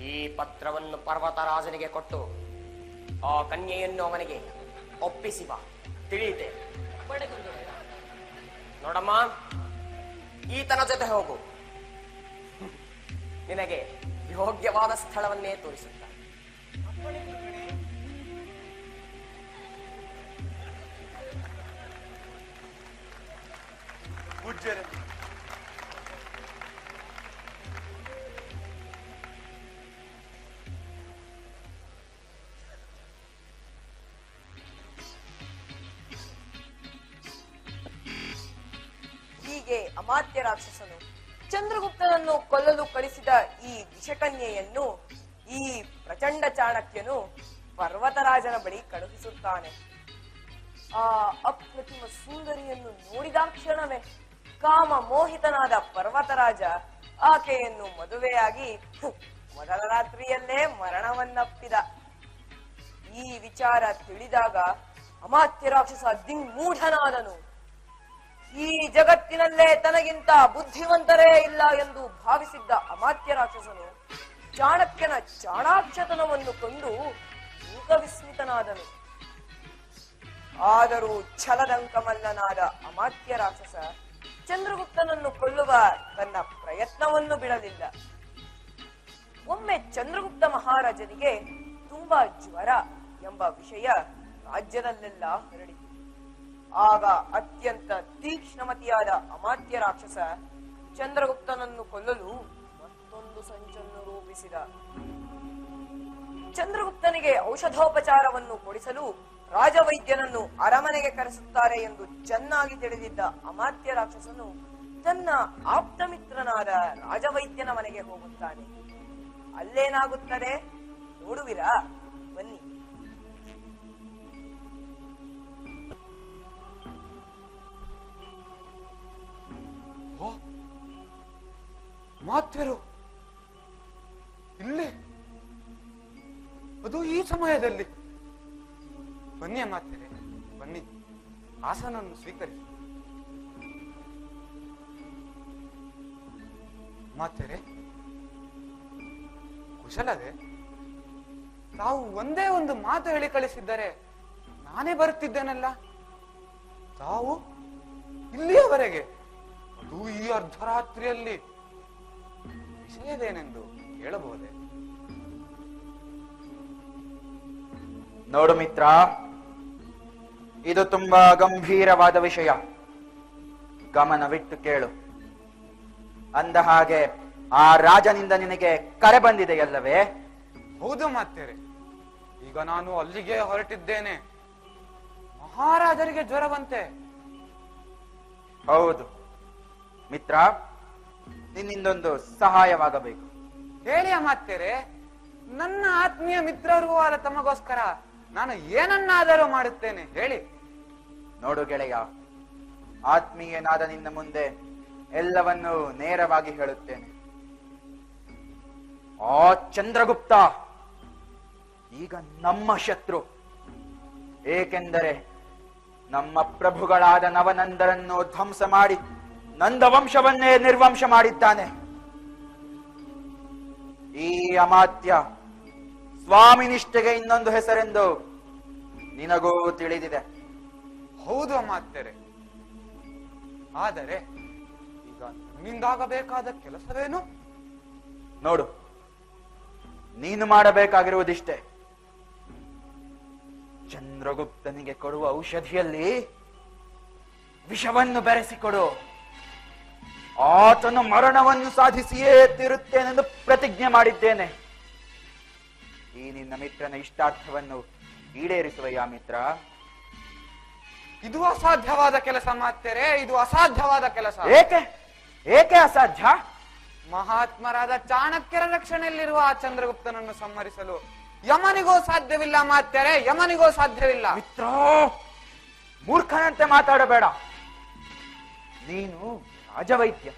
ಈ ಪತ್ರವನ್ನು ಪರ್ವತರಾಜನಿಗೆ ಕೊಟ್ಟು ಆ ಕನ್ಯೆಯನ್ನು ಅವನಿಗೆ ಒಪ್ಪಿಸಿ ಬಾ. ತಿಳಿಯಿತೆ? ನೋಡಮ್ಮ, ಈತನ ಜೊತೆ ಹೋಗು. ನಿನಗೆ ಯೋಗ್ಯವಾದ ಸ್ಥಳವನ್ನೇ ತೋರಿಸುತ್ತ. ಅಪ್ಪಣೆ ಗುರುಗಳೇ. ಪೂಜ್ಯರೇ, ಹೀಗೆ ಅಮಾತ್ಯ ರಾಕ್ಷಸನು ಚಂದ್ರಗುಪ್ತನನ್ನು ಕೊಲ್ಲಲು ಕಳಿಸಿದ ಈ ವಿಷಕನ್ಯೆಯನ್ನು ಈ ಪ್ರಚಂಡ ಚಾಣಕ್ಯನು ಪರ್ವತರಾಜನ ಬಳಿ ಕಳುಹಿಸುತ್ತಾನೆ. ಆ ಅಪ್ರತಿಮ ಸುಂದರಿಯನ್ನು ನೋಡಿದಾಕ್ಷಣವೇ ಕಾಮ ಮೋಹಿತನಾದ ಪರ್ವತರಾಜ ಆಕೆಯನ್ನು ಮದುವೆಯಾಗಿ ಮೊದಲ ರಾತ್ರಿಯಲ್ಲೇ ಮರಣವನ್ನಪ್ಪಿದ. ಈ ವಿಚಾರ ತಿಳಿದಾಗ ಅಮಾತ್ಯ ರಾಕ್ಷಸ ದಿಗ್ಮೂಢನಾದನು. ಈ ಜಗತ್ತಿನಲ್ಲೇ ತನಗಿಂತ ಬುದ್ಧಿವಂತರೇ ಇಲ್ಲ ಎಂದು ಭಾವಿಸಿದ್ದ ಅಮಾತ್ಯ ರಾಕ್ಷಸನು ಚಾಣಕ್ಯನ ಚಾಣಾಕ್ಷತನವನ್ನು ಕೊಂಡು ಮೂಕ ವಿಸ್ಮಿತನಾದನು. ಆದರೂ ಛಲದಂಕಮಲ್ಲನಾದ ಅಮಾತ್ಯ ರಾಕ್ಷಸ ಚಂದ್ರಗುಪ್ತನನ್ನು ಕೊಲ್ಲುವ ತನ್ನ ಪ್ರಯತ್ನವನ್ನು ಬಿಡಲಿಲ್ಲ. ಒಮ್ಮೆ ಚಂದ್ರಗುಪ್ತ ಮಹಾರಾಜನಿಗೆ ತುಂಬಾ ಜ್ವರ ಎಂಬ ವಿಷಯ ರಾಜ್ಯದಲ್ಲೆಲ್ಲ ಹರಡಿತು. ಆಗ ಅತ್ಯಂತ ತೀಕ್ಷ್ಣಮತಿಯಾದ ಅಮಾತ್ಯ ರಾಕ್ಷಸ ಚಂದ್ರಗುಪ್ತನನ್ನು ಕೊಲ್ಲಲು ಮತ್ತೊಂದು ಸಂಚನ್ನು ರೂಪಿಸಿದ. ಚಂದ್ರಗುಪ್ತನಿಗೆ ಔಷಧೋಪಚಾರವನ್ನು ಕೊಡಿಸಲು ರಾಜವೈದ್ಯನನ್ನು ಅರಮನೆಗೆ ಕರೆಸುತ್ತಾರೆ ಎಂದು ಚೆನ್ನಾಗಿ ತಿಳಿದಿದ್ದ ಅಮಾತ್ಯ ರಾಕ್ಷಸನು ತನ್ನ ಆಪ್ತಮಿತ್ರನಾದ ರಾಜವೈದ್ಯನ ಮನೆಗೆ ಹೋಗುತ್ತಾನೆ. ಅಲ್ಲೇನಾಗುತ್ತದೆ ನೋಡುವಿರಾ? ಬನ್ನಿ. ಮಾತ್ಯರು ಇಲ್ಲೇ, ಅದು ಈ ಸಮಯದಲ್ಲಿ. ಬನ್ನಿ ಅಮಾತ್ಯರೇ, ಬನ್ನಿ, ಆಸನವನ್ನು ಸ್ವೀಕರಿಸಿ. ಅಮಾತ್ಯರೇ, ಕುಶಲವೇ? ತಾವು ಒಂದೇ ಒಂದು ಮಾತು ಹೇಳಿ ಕಳಿಸಿದ್ದರೆ ನಾನೇ ಬರುತ್ತಿದ್ದೇನಲ್ಲ. ತಾವು ಇಲ್ಲಿಯವರೆಗೆ, ಅದು ಈ ಅರ್ಧರಾತ್ರಿಯಲ್ಲಿ, ವಿಷಯವೇನೆಂದು ಹೇಳಬಹುದೇ? ನೋಡು ಮಿತ್ರ, ಇದು ತುಂಬಾ ಗಂಭೀರವಾದ ವಿಷಯ. ಗಮನವಿಟ್ಟು ಕೇಳು. ಅಂದ ಹಾಗೆ ಆ ರಾಜನಿಂದ ನಿನಗೆ ಕರೆ ಬಂದಿದೆಯಲ್ಲವೇ? ಹೌದು ಮಾತ್ಯರೇ, ಈಗ ನಾನು ಅಲ್ಲಿಗೆ ಹೊರಟಿದ್ದೇನೆ. ಮಹಾರಾಜರಿಗೆ ಜ್ವರವಂತೆ. ಹೌದು ಮಿತ್ರ, ನಿನ್ನಿಂದೊಂದು ಸಹಾಯವಾಗಬೇಕು. ಹೇಳಿ ಅಮಾತ್ಯರೇ, ನನ್ನ ಆತ್ಮೀಯ ಮಿತ್ರರಿಗೂ ಆದ ತಮಗೋಸ್ಕರ ನಾನು ಏನನ್ನಾದರೂ ಮಾಡುತ್ತೇನೆ, ಹೇಳಿ. ನೋಡು ಗೆಳೆಯ, ಆತ್ಮೀಯನಾದ ನಿನ್ನ ಮುಂದೆ ಎಲ್ಲವನ್ನೂ ನೇರವಾಗಿ ಹೇಳುತ್ತೇನೆ. ಆ ಚಂದ್ರಗುಪ್ತ ಈಗ ನಮ್ಮ ಶತ್ರು. ಏಕೆಂದರೆ ನಮ್ಮ ಪ್ರಭುಗಳಾದ ನವನಂದರನ್ನು ಧ್ವಂಸ ಮಾಡಿ ನಂದವಂಶವನ್ನೇ ನಿರ್ವಂಶ ಮಾಡಿದ್ದಾನೆ. ಈ ಅಮಾತ್ಯ ಸ್ವಾಮಿ ನಿಷ್ಠೆಗೆ ಇನ್ನೊಂದು ಹೆಸರೆಂದು ನಿನಗೂ ತಿಳಿದಿದೆ. ಹೌದು ಅಮಾತ್ಯರೇ, ಆದರೆ ಈಗ ನಿಮ್ಮಿಂದಾಗಬೇಕಾದ ಕೆಲಸವೇನು? ನೋಡು, ನೀನು ಮಾಡಬೇಕಾಗಿರುವುದಿಷ್ಟೇ. ಚಂದ್ರಗುಪ್ತನಿಗೆ ಕೊಡುವ ಔಷಧಿಯಲ್ಲಿ ವಿಷವನ್ನು ಬೆರೆಸಿಕೊಡು. ಆತನು ಮರಣವನ್ನು ಸಾಧಿಸಿಯೇ ತೀರುತ್ತೇನೆಂದು ಪ್ರತಿಜ್ಞೆ ಮಾಡಿದ್ದೇನೆ. ಈ ನಿನ್ನ ಮಿತ್ರನ ಇಷ್ಟಾರ್ಥವನ್ನು ಈಡೇರಿಸುವಯ್ಯ ಮಿತ್ರ? ಇದು ಅಸಾಧ್ಯವಾದ ಕೆಲಸ ಮಾತ್ಯರೇ, ಇದು ಅಸಾಧ್ಯವಾದ ಕೆಲಸ. ಏಕೆ ಏಕೆ ಅಸಾಧ್ಯ? ಮಹಾತ್ಮರಾದ ಚಾಣಕ್ಯರ ರಕ್ಷಣೆಯಲ್ಲಿರುವ ಆ ಚಂದ್ರಗುಪ್ತನನ್ನು ಸಂಹರಿಸಲು ಯಮನಿಗೂ ಸಾಧ್ಯವಿಲ್ಲ ಮಾತ್ಯರೇ, ಯಮನಿಗೂ ಸಾಧ್ಯವಿಲ್ಲ. ಮಿತ್ರ, ಮೂರ್ಖನಂತೆ ಮಾತಾಡಬೇಡ. ನೀನು ರಾಜವೈದ್ಯ.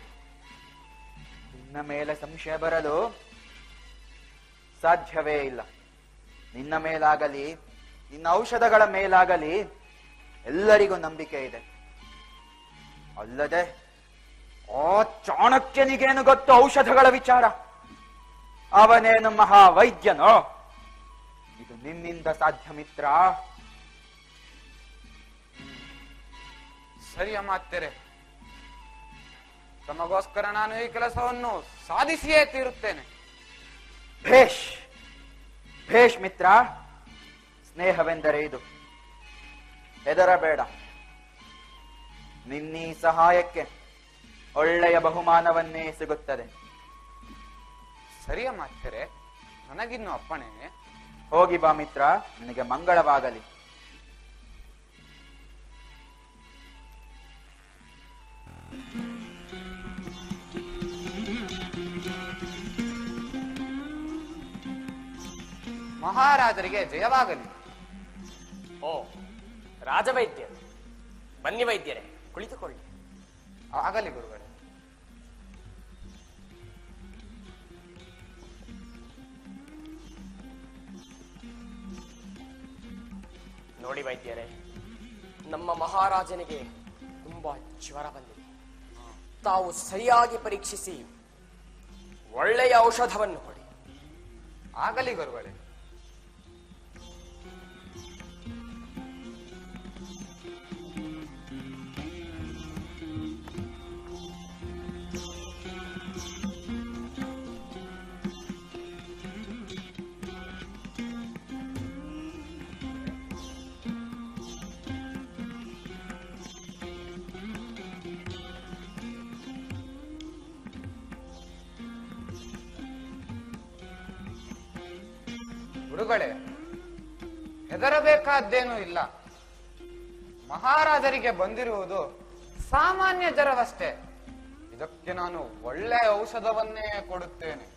ನಿನ್ನ ಮೇಲೆ ಸಂಶಯ ಬರಲು ಸಾಧ್ಯವೇ ಇಲ್ಲ. ನಿನ್ನ ಮೇಲಾಗಲಿ ನಿನ್ನ ಔಷಧಗಳ ಮೇಲಾಗಲಿ ಎಲ್ಲರಿಗೂ ನಂಬಿಕೆ ಇದೆ. ಅಲ್ಲದೆ ಆ ಚಾಣಕ್ಯನಿಗೇನು ಗೊತ್ತು ಔಷಧಗಳ ವಿಚಾರ? ಅವನೇನು ಮಹಾವೈದ್ಯನೋ? ಇದು ನಿನ್ನಿಂದ ಸಾಧ್ಯ ಮಿತ್ರ. ಸರಿ ಅಮಾತ್ಯರೇ, ತಮಗೋಸ್ಕರ ನಾನು ಈ ಕೆಲಸವನ್ನು ಸಾಧಿಸಿಯೇ ತೀರುತ್ತೇನೆ. ಭೇಷ್ ಭೇಷ್ ಮಿತ್ರ, ಸ್ನೇಹವೆಂದರೆ ಇದು. ಹೆದರಬೇಡ. ನಿನ್ನೀ ಸಹಾಯಕ್ಕೆ ಒಳ್ಳೆಯ ಬಹುಮಾನವನ್ನೇ ಸಿಗುತ್ತದೆ. ಸರಿ ಅಮಾತ್ಯರೇ, ನನಗಿನ್ನು ಅಪ್ಪಣೆ. ಹೋಗಿ ಬಾ ಮಿತ್ರ, ನಿನಗೆ ಮಂಗಳವಾಗಲಿ. ಮಹಾರಾಜರಿಗೆ ಜಯವಾಗಲಿ. ಓ, ರಾಜವೈದ್ಯರು, ಬನ್ನಿ ವೈದ್ಯರೇ, ಕುಳಿತುಕೊಳ್ಳಿ. ಆಗಲಿ ಗುರುಗಳೇ. ನೋಡಿ ವೈದ್ಯರೇ, ನಮ್ಮ ಮಹಾರಾಜನಿಗೆ ತುಂಬಾ ಜ್ವರ ಬಂದಿದೆ. ತಾವು ಸರಿಯಾಗಿ ಪರೀಕ್ಷಿಸಿ ಒಳ್ಳೆಯ ಔಷಧವನ್ನು ಕೊಡಿ. ಆಗಲಿ ಗುರುಗಳೇ. ಗುರುಗಳೇ, ಹೆದರಬೇಕಾದ್ದೇನೂ ಇಲ್ಲ. ಮಹಾರಾಜರಿಗೆ ಬಂದಿರುವುದು ಸಾಮಾನ್ಯ ಜ್ವರವಷ್ಟೇ. ಇದಕ್ಕೆ ನಾನು ಒಳ್ಳೆಯ ಔಷಧವನ್ನೇ ಕೊಡುತ್ತೇನೆ.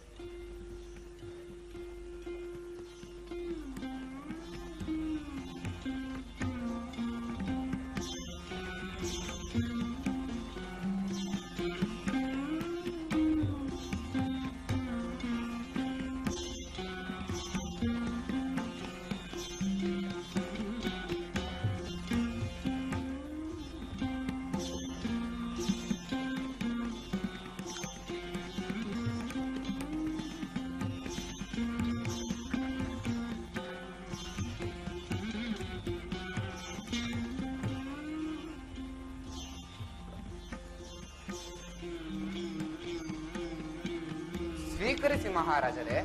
ಸ್ವೀಕರಿಸಿ ಮಹಾರಾಜರೇ.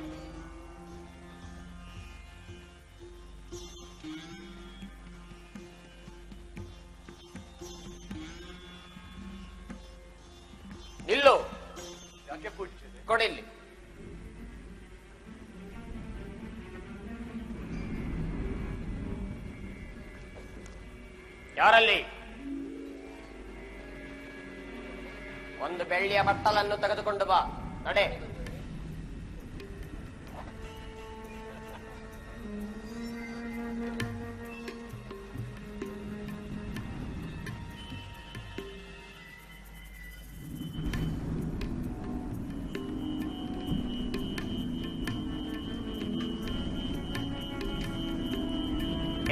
ನಿಲ್ಲು. ಯಾಕೆ ಪೂಜ್ಯರೇ? ಕೊಡಿಲ್ಲಿ. ಯಾರಲ್ಲಿ? ಒಂದು ಬೆಳ್ಳಿಯ ಬಟ್ಟಲನ್ನು ತೆಗೆದುಕೊಂಡು ಬಾ. ನಡೆ.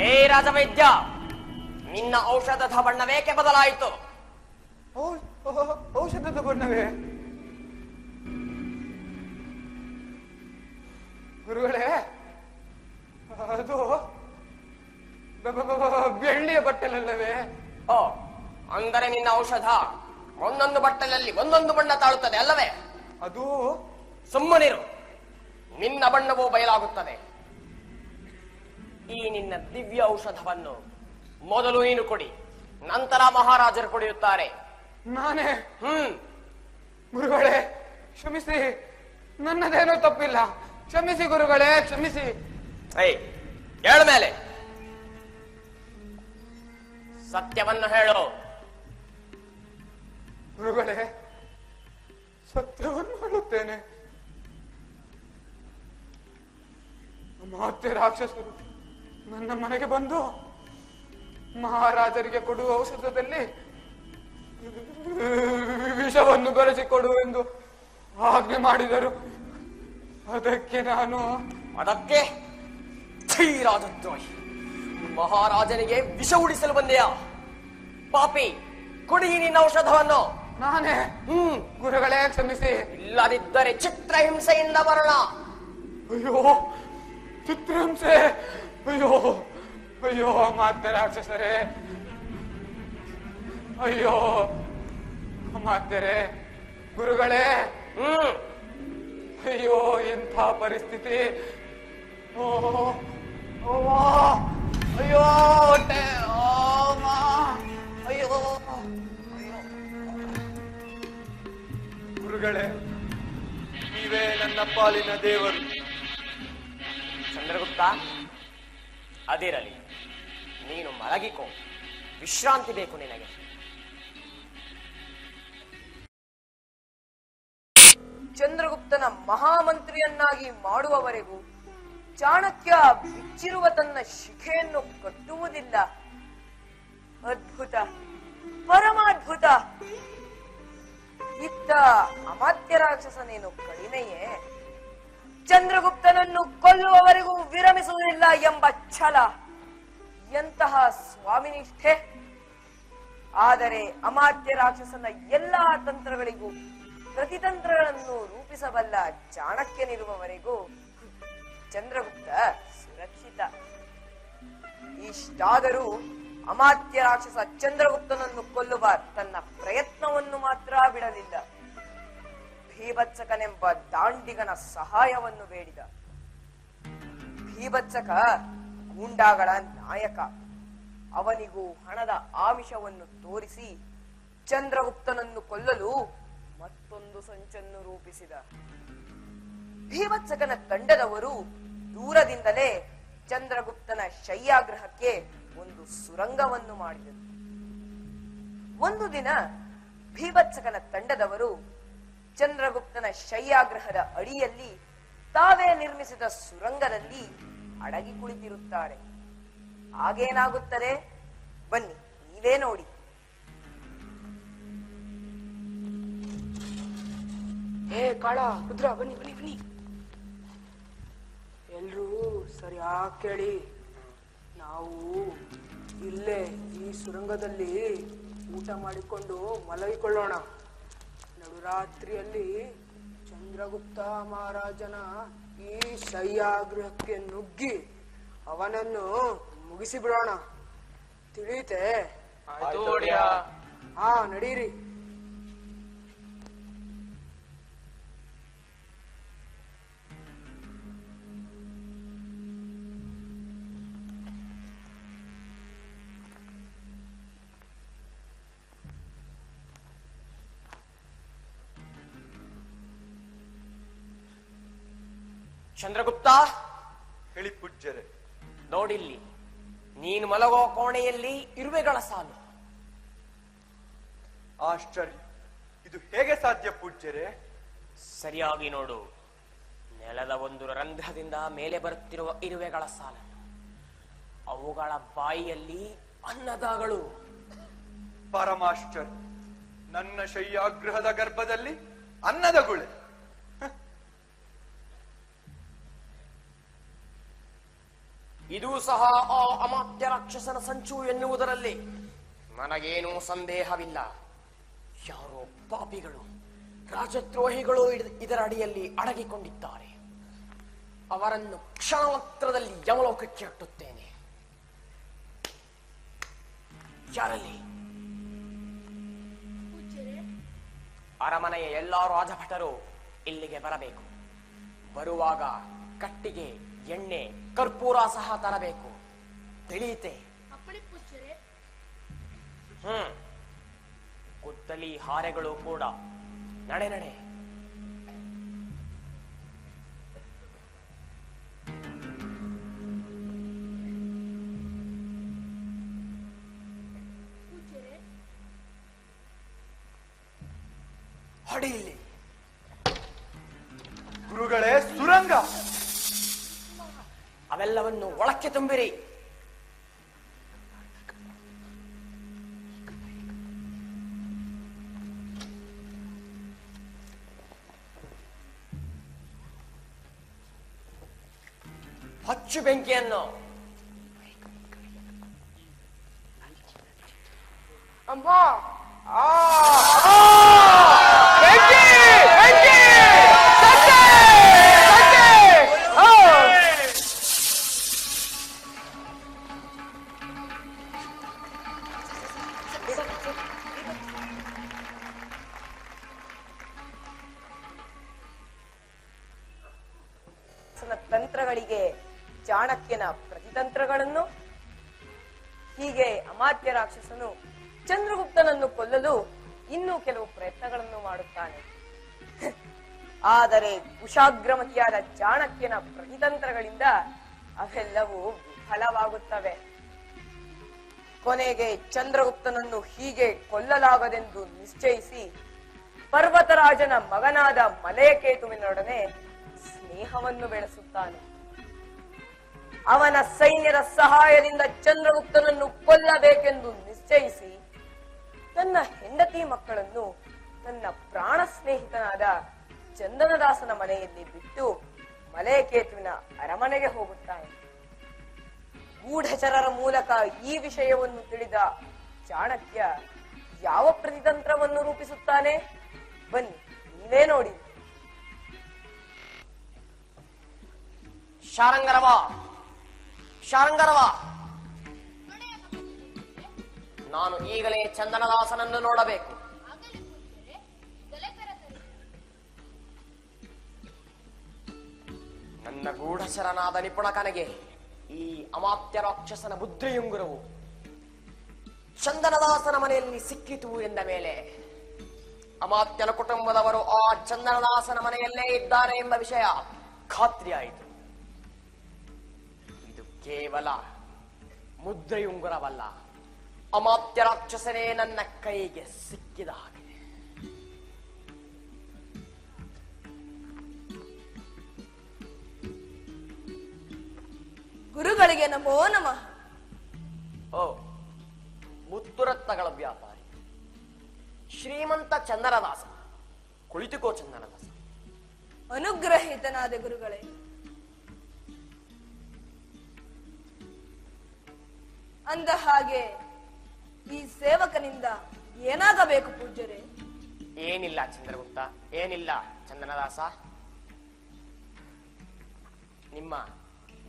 ಏ ರಾಜವೈದ್ಯ, ನಿನ್ನ ಔಷಧದ ಬಣ್ಣವೇಕೆ ಬದಲಾಯಿತು? ಔಷಧದ ಬಣ್ಣವೇ? ಗುರುಗಳೇ, ಅದು ಬೆಳ್ಳಿಯ ಬಟ್ಟಲಲ್ಲವೇ? ಓ, ಅಂದರೆ ನಿನ್ನ ಔಷಧ ಒಂದೊಂದು ಬಟ್ಟಲಲ್ಲಿ ಒಂದೊಂದು ಬಣ್ಣ ತಾಳುತ್ತದೆ ಅಲ್ಲವೇ? ಅದು ಸುಮ್ಮನಿರು, ನಿನ್ನ ಬಣ್ಣವೂ ಬಯಲಾಗುತ್ತದೆ. ಈ ನಿನ್ನ ದಿವ್ಯ ಔಷಧವನ್ನು ಮೊದಲು ನೀನು ಕೊಡಿ, ನಂತರ ಮಹಾರಾಜರು ಕುಡಿಯುತ್ತಾರೆ. ನಾನೇ? ಗುರುಗಳೇ ಕ್ಷಮಿಸಿ, ನನ್ನದೇನೂ ತಪ್ಪಿಲ್ಲ. ಕ್ಷಮಿಸಿ ಗುರುಗಳೇ, ಕ್ಷಮಿಸಿ. ಹೇಳ ಮೇಲೆ ಸತ್ಯವನ್ನು ಹೇಳು. ಗುರುಗಳೇ, ಸತ್ಯವನ್ನು ಹೇಳುತ್ತೇನೆ. ಮತ್ತೆ ರಾಕ್ಷಸರು ನನ್ನ ಮನೆಗೆ ಬಂದು ಮಹಾರಾಜರಿಗೆ ಕೊಡುವ ಔಷಧದಲ್ಲಿ ವಿಷವನ್ನು ಬೆರೆಸಿಕೊಡುವೆಂದು ಆಜ್ಞೆ ಮಾಡಿದರು. ಅದಕ್ಕೆ ನಾನು ಅದಕ್ಕೆ ಧೀರಾಜದ್ರೋಹಿ, ಮಹಾರಾಜನಿಗೆ ವಿಷ ಉಳಿಸಲು ಬಂದೆಯಾ? ಪಾಪಿ, ಕುಡಿ ನಿನ್ನ ಔಷಧವನ್ನು. ನಾನೇ? ಗುರುಗಳೇ ಕ್ಷಮಿಸಿ. ಇಲ್ಲದಿದ್ದರೆ ಚಿತ್ರಹಿಂಸೆಯಿಂದ ಮರಣ. ಅಯ್ಯೋ, ಚಿತ್ರಹಿಂಸೆ! ಅಯ್ಯೋ ಅಯ್ಯೋ, ಮತ್ತೆ ರಾಕ್ಷಸರೇ! ಅಯ್ಯೋ ಮಾತೆರೆ, ಗುರುಗಳೇ! ಅಯ್ಯೋ, ಎಂಥ ಪರಿಸ್ಥಿತಿ! ಓ ಅಯ್ಯೋ, ಹೊಟ್ಟೆ! ಅಯ್ಯೋ ಗುರುಗಳೇ, ನೀವೇ ನನ್ನ ಪಾಲಿನ ದೇವರು. ಚಂದ್ರಗುಪ್ತ, ಅದಿರಲಿ, ನೀನು ಮಲಗಿಕೋ. ವಿಶ್ರಾಂತಿ ಬೇಕು ನಿನಗೆ. ಚಂದ್ರಗುಪ್ತನ ಮಹಾಮಂತ್ರಿಯನ್ನಾಗಿ ಮಾಡುವವರೆಗೂ ಚಾಣಕ್ಯ ಬಿಚ್ಚಿರುವ ತನ್ನ ಶಿಖೆಯನ್ನು ಕಟ್ಟುವುದಿಲ್ಲ. ಅದ್ಭುತ, ಪರಮಾದ್ಭುತ! ಇತ್ತ ಅಮಾತ್ಯ ರಾಕ್ಷಸನೇನು ಕಡಿಮೆಯೇ? ಚಂದ್ರಗುಪ್ತನನ್ನು ಕೊಲ್ಲುವವರೆಗೂ ವಿರಮಿಸುವುದಿಲ್ಲ ಎಂಬ ಛಲ! ಎಂತಹ ಸ್ವಾಮಿನಿಷ್ಠೆ! ಆದರೆ ಅಮಾತ್ಯ ರಾಕ್ಷಸನ ಎಲ್ಲಾ ತಂತ್ರಗಳಿಗೂ ಪ್ರತಿತಂತ್ರಗಳನ್ನು ರೂಪಿಸಬಲ್ಲ ಚಾಣಕ್ಯನಿರುವವರೆಗೂ ಚಂದ್ರಗುಪ್ತ ಸುರಕ್ಷಿತ. ಇಷ್ಟಾದರೂ ಅಮಾತ್ಯ ರಾಕ್ಷಸ ಚಂದ್ರಗುಪ್ತನನ್ನು ಕೊಲ್ಲುವ ತನ್ನ ಪ್ರಯತ್ನವನ್ನು ಮಾತ್ರ ಬಿಡಲಿಲ್ಲ. ಭೀಭತ್ಸಕನೆಂಬ ದಾಂಡಿಗನ ಸಹಾಯವನ್ನು ಬೇಡಿದ. ಭೀಭತ್ಸಕ ಗೂಂಡಾಗಳ ನಾಯಕ. ಅವನಿಗೂ ಹಣದ ಆಮಿಷವನ್ನು ತೋರಿಸಿ ಚಂದ್ರಗುಪ್ತನನ್ನು ಕೊಲ್ಲಲು ಮತ್ತೊಂದು ಸಂಚನ್ನು ರೂಪಿಸಿದ. ಭೀಭತ್ಸಕನ ತಂಡದವರು ದೂರ ದೂರದಿಂದಲೇ ಚಂದ್ರಗುಪ್ತನ ಶಯ್ಯಾಗೃಹಕ್ಕೆ ಒಂದು ಸುರಂಗವನ್ನು ಮಾಡಿದರು. ಒಂದು ದಿನ ಭೀಭತ್ಸಕನ ತಂಡದವರು ಚಂದ್ರಗುಪ್ತನ ಶಯ್ಯಾಗೃಹದ ಅಡಿಯಲ್ಲಿ ತಾವೇ ನಿರ್ಮಿಸಿದ ಸುರಂಗದಲ್ಲಿ ಅಡಗಿ ಕುಳಿತಿರುತ್ತಾರೆ. ಆಗೇನಾಗುತ್ತದೆ ಬನ್ನಿ ನೀವೇ ನೋಡಿ. ಕಾಳ ರುದ್ರ ಬನ್ನಿ ಬನ್ನಿ ಬನ್ನಿ. ಎಲ್ರೂ ಸರಿಯಾಗಿ ಕೇಳಿ. ನಾವು ಇಲ್ಲೇ ಈ ಸುರಂಗದಲ್ಲಿ ಊಟ ಮಾಡಿಕೊಂಡು ಮಲಗಿಕೊಳ್ಳೋಣ. ನಡುರಾತ್ರಿಯಲ್ಲಿ ಚಂದ್ರಗುಪ್ತ ಮಹಾರಾಜನ ಈ ಶಯ್ಯಾಗೃಹಕ್ಕೆ ನುಗ್ಗಿ ಅವನನ್ನು ಮುಗಿಸಿ ಬಿಡೋಣ. ತಿಳಿಯುತ್ತೆ? ಹಾ, ನಡೀರಿ. ಚಂದ್ರಗುಪ್ತ, ಹೇಳಿ ಪೂಜ್ಯರೇ. ನೋಡಿಲ್ಲಿ, ನೀನು ಮಲಗೋ ಕೋಣೆಯಲ್ಲಿ ಇರುವೆಗಳ ಸಾಲು. ಆಶ್ಚರ್ಯ, ಇದು ಹೇಗೆ ಸಾಧ್ಯ ಪೂಜ್ಯರೇ? ಸರಿಯಾಗಿ ನೋಡು. ನೆಲದ ಒಂದು ರಂಧ್ರದಿಂದ ಮೇಲೆ ಬರುತ್ತಿರುವ ಇರುವೆಗಳ ಸಾಲನ್ನು. ಅವುಗಳ ಬಾಯಿಯಲ್ಲಿ ಅನ್ನದಾಗಳು. ಪರಮಾಶ್ಚರ್ಯ, ನನ್ನ ಶಯ್ಯಾಗೃಹದ ಗರ್ಭದಲ್ಲಿ ಅನ್ನದ ಗುಳೆ. ಇದೂ ಸಹ ಆ ಅಮಾತ್ಯ ರಾಕ್ಷಸನ ಸಂಚು ಎನ್ನುವುದರಲ್ಲಿ ನನಗೇನೂ ಸಂದೇಹವಿಲ್ಲ. ಯಾರೋ ಪಾಪಿಗಳು, ರಾಜದ್ರೋಹಿಗಳು ಇದರ ಅಡಿಯಲ್ಲಿ ಅಡಗಿಕೊಂಡಿದ್ದಾರೆ. ಅವರನ್ನು ಕ್ಷಣ ಮಾತ್ರದಲ್ಲಿ ಯಮಲೋಕಕ್ಕೆ ಅಟ್ಟುತ್ತೇನೆ. ಯಾರಲ್ಲಿ? ಅರಮನೆಯ ಎಲ್ಲಾ ರಾಜಭಟರು ಇಲ್ಲಿಗೆ ಬರಬೇಕು. ಬರುವಾಗ ಕಟ್ಟಿಗೆ, ಎಣ್ಣೆ, ಕರ್ಪೂರ ಸಹ ತರಬೇಕು. ತಿಳಿಯುತ್ತೆ? ಕುತ್ತಲಿ ಹಾರೆಗಳು ಕೂಡ. ನಡೆ ನಡೆ. ಹೊಡಿಲಿ. ಗುರುಗಳೇ, ಸುರಂಗ! ಅವೆಲ್ಲವನ್ನು ಒಳಕ್ಕೆ ತುಂಬಿರಿ. ಹಚ್ಚು ಬೆಂಕಿಯನ್ನು. ಅಮ್ಮ, ಬೆಂಕಿ! ಬೆಂಕಿ! ಸತ್ತೆ! ಸತ್ತೆ! ತಂತ್ರಗಳಿಗೆ ಚಾಣಕ್ಯನ ಪ್ರತಿತಂತ್ರಗಳನ್ನು. ಹೀಗೆ ಅಮಾತ್ಯ ರಾಕ್ಷಸನು ಚಂದ್ರಗುಪ್ತನನ್ನು ಕೊಲ್ಲಲು ಇನ್ನೂ ಕೆಲವು ಪ್ರಯತ್ನಗಳನ್ನು ಮಾಡುತ್ತಾನೆ. ಆದರೆ ಕುಶಾಗ್ರಮತಿಯಾದ ಚಾಣಕ್ಯನ ಪ್ರತಿತಂತ್ರಗಳಿಂದ ಅವೆಲ್ಲವೂ ವಿಫಲವಾಗುತ್ತವೆ. ಕೊನೆಗೆ ಚಂದ್ರಗುಪ್ತನನ್ನು ಹೀಗೆ ಕೊಲ್ಲಲಾಗದೆಂದು ನಿಶ್ಚಯಿಸಿ ಪರ್ವತರಾಜನ ಮಗನಾದ ಮಲಯಕೇತುವಿನೊಡನೆ ಸ್ನೇಹವನ್ನು ಬೆಳೆಸುತ್ತಾನೆ. ಅವನ ಸೈನ್ಯದ ಸಹಾಯದಿಂದ ಚಂದ್ರಗುಪ್ತನನ್ನು ಕೊಲ್ಲಬೇಕೆಂದು ನಿಶ್ಚಯಿಸಿ ತನ್ನ ಹೆಂಡತಿ ಮಕ್ಕಳನ್ನು ತನ್ನ ಪ್ರಾಣ ಸ್ನೇಹಿತನಾದ ಚಂದನದಾಸನ ಮನೆಯಲ್ಲಿ ಬಿಟ್ಟು ಮಲಯಕೇತುವಿನ ಅರಮನೆಗೆ ಹೋಗುತ್ತಾನೆ. ಗೂಢಚರರ ಮೂಲಕ ಈ ವಿಷಯವನ್ನು ತಿಳಿದ ಚಾಣಕ್ಯ ಯಾವ ಪ್ರತಿತಂತ್ರವನ್ನು ರೂಪಿಸುತ್ತಾನೆ ಬನ್ನಿ ನೀವೇ ನೋಡಿ. ಶಾರಂಗರವ, ಶಾರಂಗರವ, ನಾನು ಈಗಲೇ ಚಂದನದಾಸನನ್ನು ನೋಡಬೇಕು. ನನ್ನ ಗೂಢಚರನಾದ ನಿಪುಣಕನಿಗೆ ಈ ಅಮಾತ್ಯ ರಾಕ್ಷಸನ ಮುದ್ರೆಯುಂಗುರವು ಚಂದನದಾಸನ ಮನೆಯಲ್ಲಿ ಸಿಕ್ಕಿತು ಎಂದ ಮೇಲೆ ಅಮಾತ್ಯನ ಕುಟುಂಬದವರು ಆ ಚಂದನದಾಸನ ಮನೆಯಲ್ಲೇ ಇದ್ದಾರೆ ಎಂಬ ವಿಷಯ ಖಾತ್ರಿಯಾಯಿತು. ಕೇವಲ ಮುದ್ರೆಯುಂಗುರವಲ್ಲ, ಅಮಾತ್ಯ ರಾಕ್ಷಸನೇ ನನ್ನ ಕೈಗೆ ಸಿಕ್ಕಿದ ಹಾಗೆ. ಗುರುಗಳಿಗೆ ನಮೋ ನಮಃ. ಓ, ಮುತ್ತುರತ್ನಗಳ ವ್ಯಾಪಾರಿ ಶ್ರೀಮಂತ ಚಂದನದಾಸ. ಕುಳಿತುಕೋ ಚಂದನದಾಸ. ಅನುಗ್ರಹಿತನಾದ ಗುರುಗಳೇ. ಅಂದ ಹಾಗೆ ಈ ಸೇವಕನಿಂದ ಏನಾಗಬೇಕು ಪೂಜ್ಯರೇ? ಏನಿಲ್ಲ ಚಂದ್ರಗುಪ್ತ, ಏನಿಲ್ಲ ಚಂದನದಾಸ. ನಿಮ್ಮ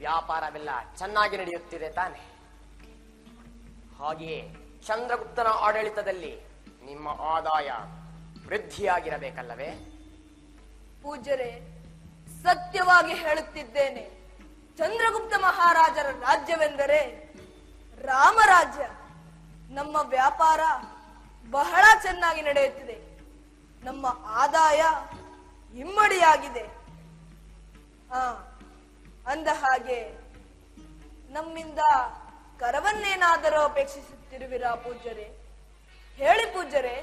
ವ್ಯಾಪಾರವೆಲ್ಲ ಚೆನ್ನಾಗಿ ನಡೆಯುತ್ತಿದೆ ತಾನೆ? ಹಾಗೆಯೇ ಚಂದ್ರಗುಪ್ತನ ಆಡಳಿತದಲ್ಲಿ ನಿಮ್ಮ ಆದಾಯ ವೃದ್ಧಿಯಾಗಿರಬೇಕಲ್ಲವೇ? ಪೂಜ್ಯರೇ, ಸತ್ಯವಾಗಿ ಹೇಳುತ್ತಿದ್ದೇನೆ. ಚಂದ್ರಗುಪ್ತ ಮಹಾರಾಜರ ರಾಜ್ಯವೆಂದರೆ ರಾಮರಾಜ್ಯ. ನಮ್ಮ ವ್ಯಾಪಾರ ಬಹಳ ಚೆನ್ನಾಗಿ ನಡೆಯುತ್ತಿದೆ. ನಮ್ಮ ಆದಾಯ ಇಮ್ಮಡಿಯಾಗಿದೆ. ಅಂದ ಹಾಗೆ ನಮ್ಮಿಂದ ಕರವನ್ನೇನಾದರೂ ಅಪೇಕ್ಷಿಸುತ್ತಿರುವಿರಾ ಪೂಜ್ಯರೇ? ಹೇಳಿ ಪೂಜ್ಯರೇ,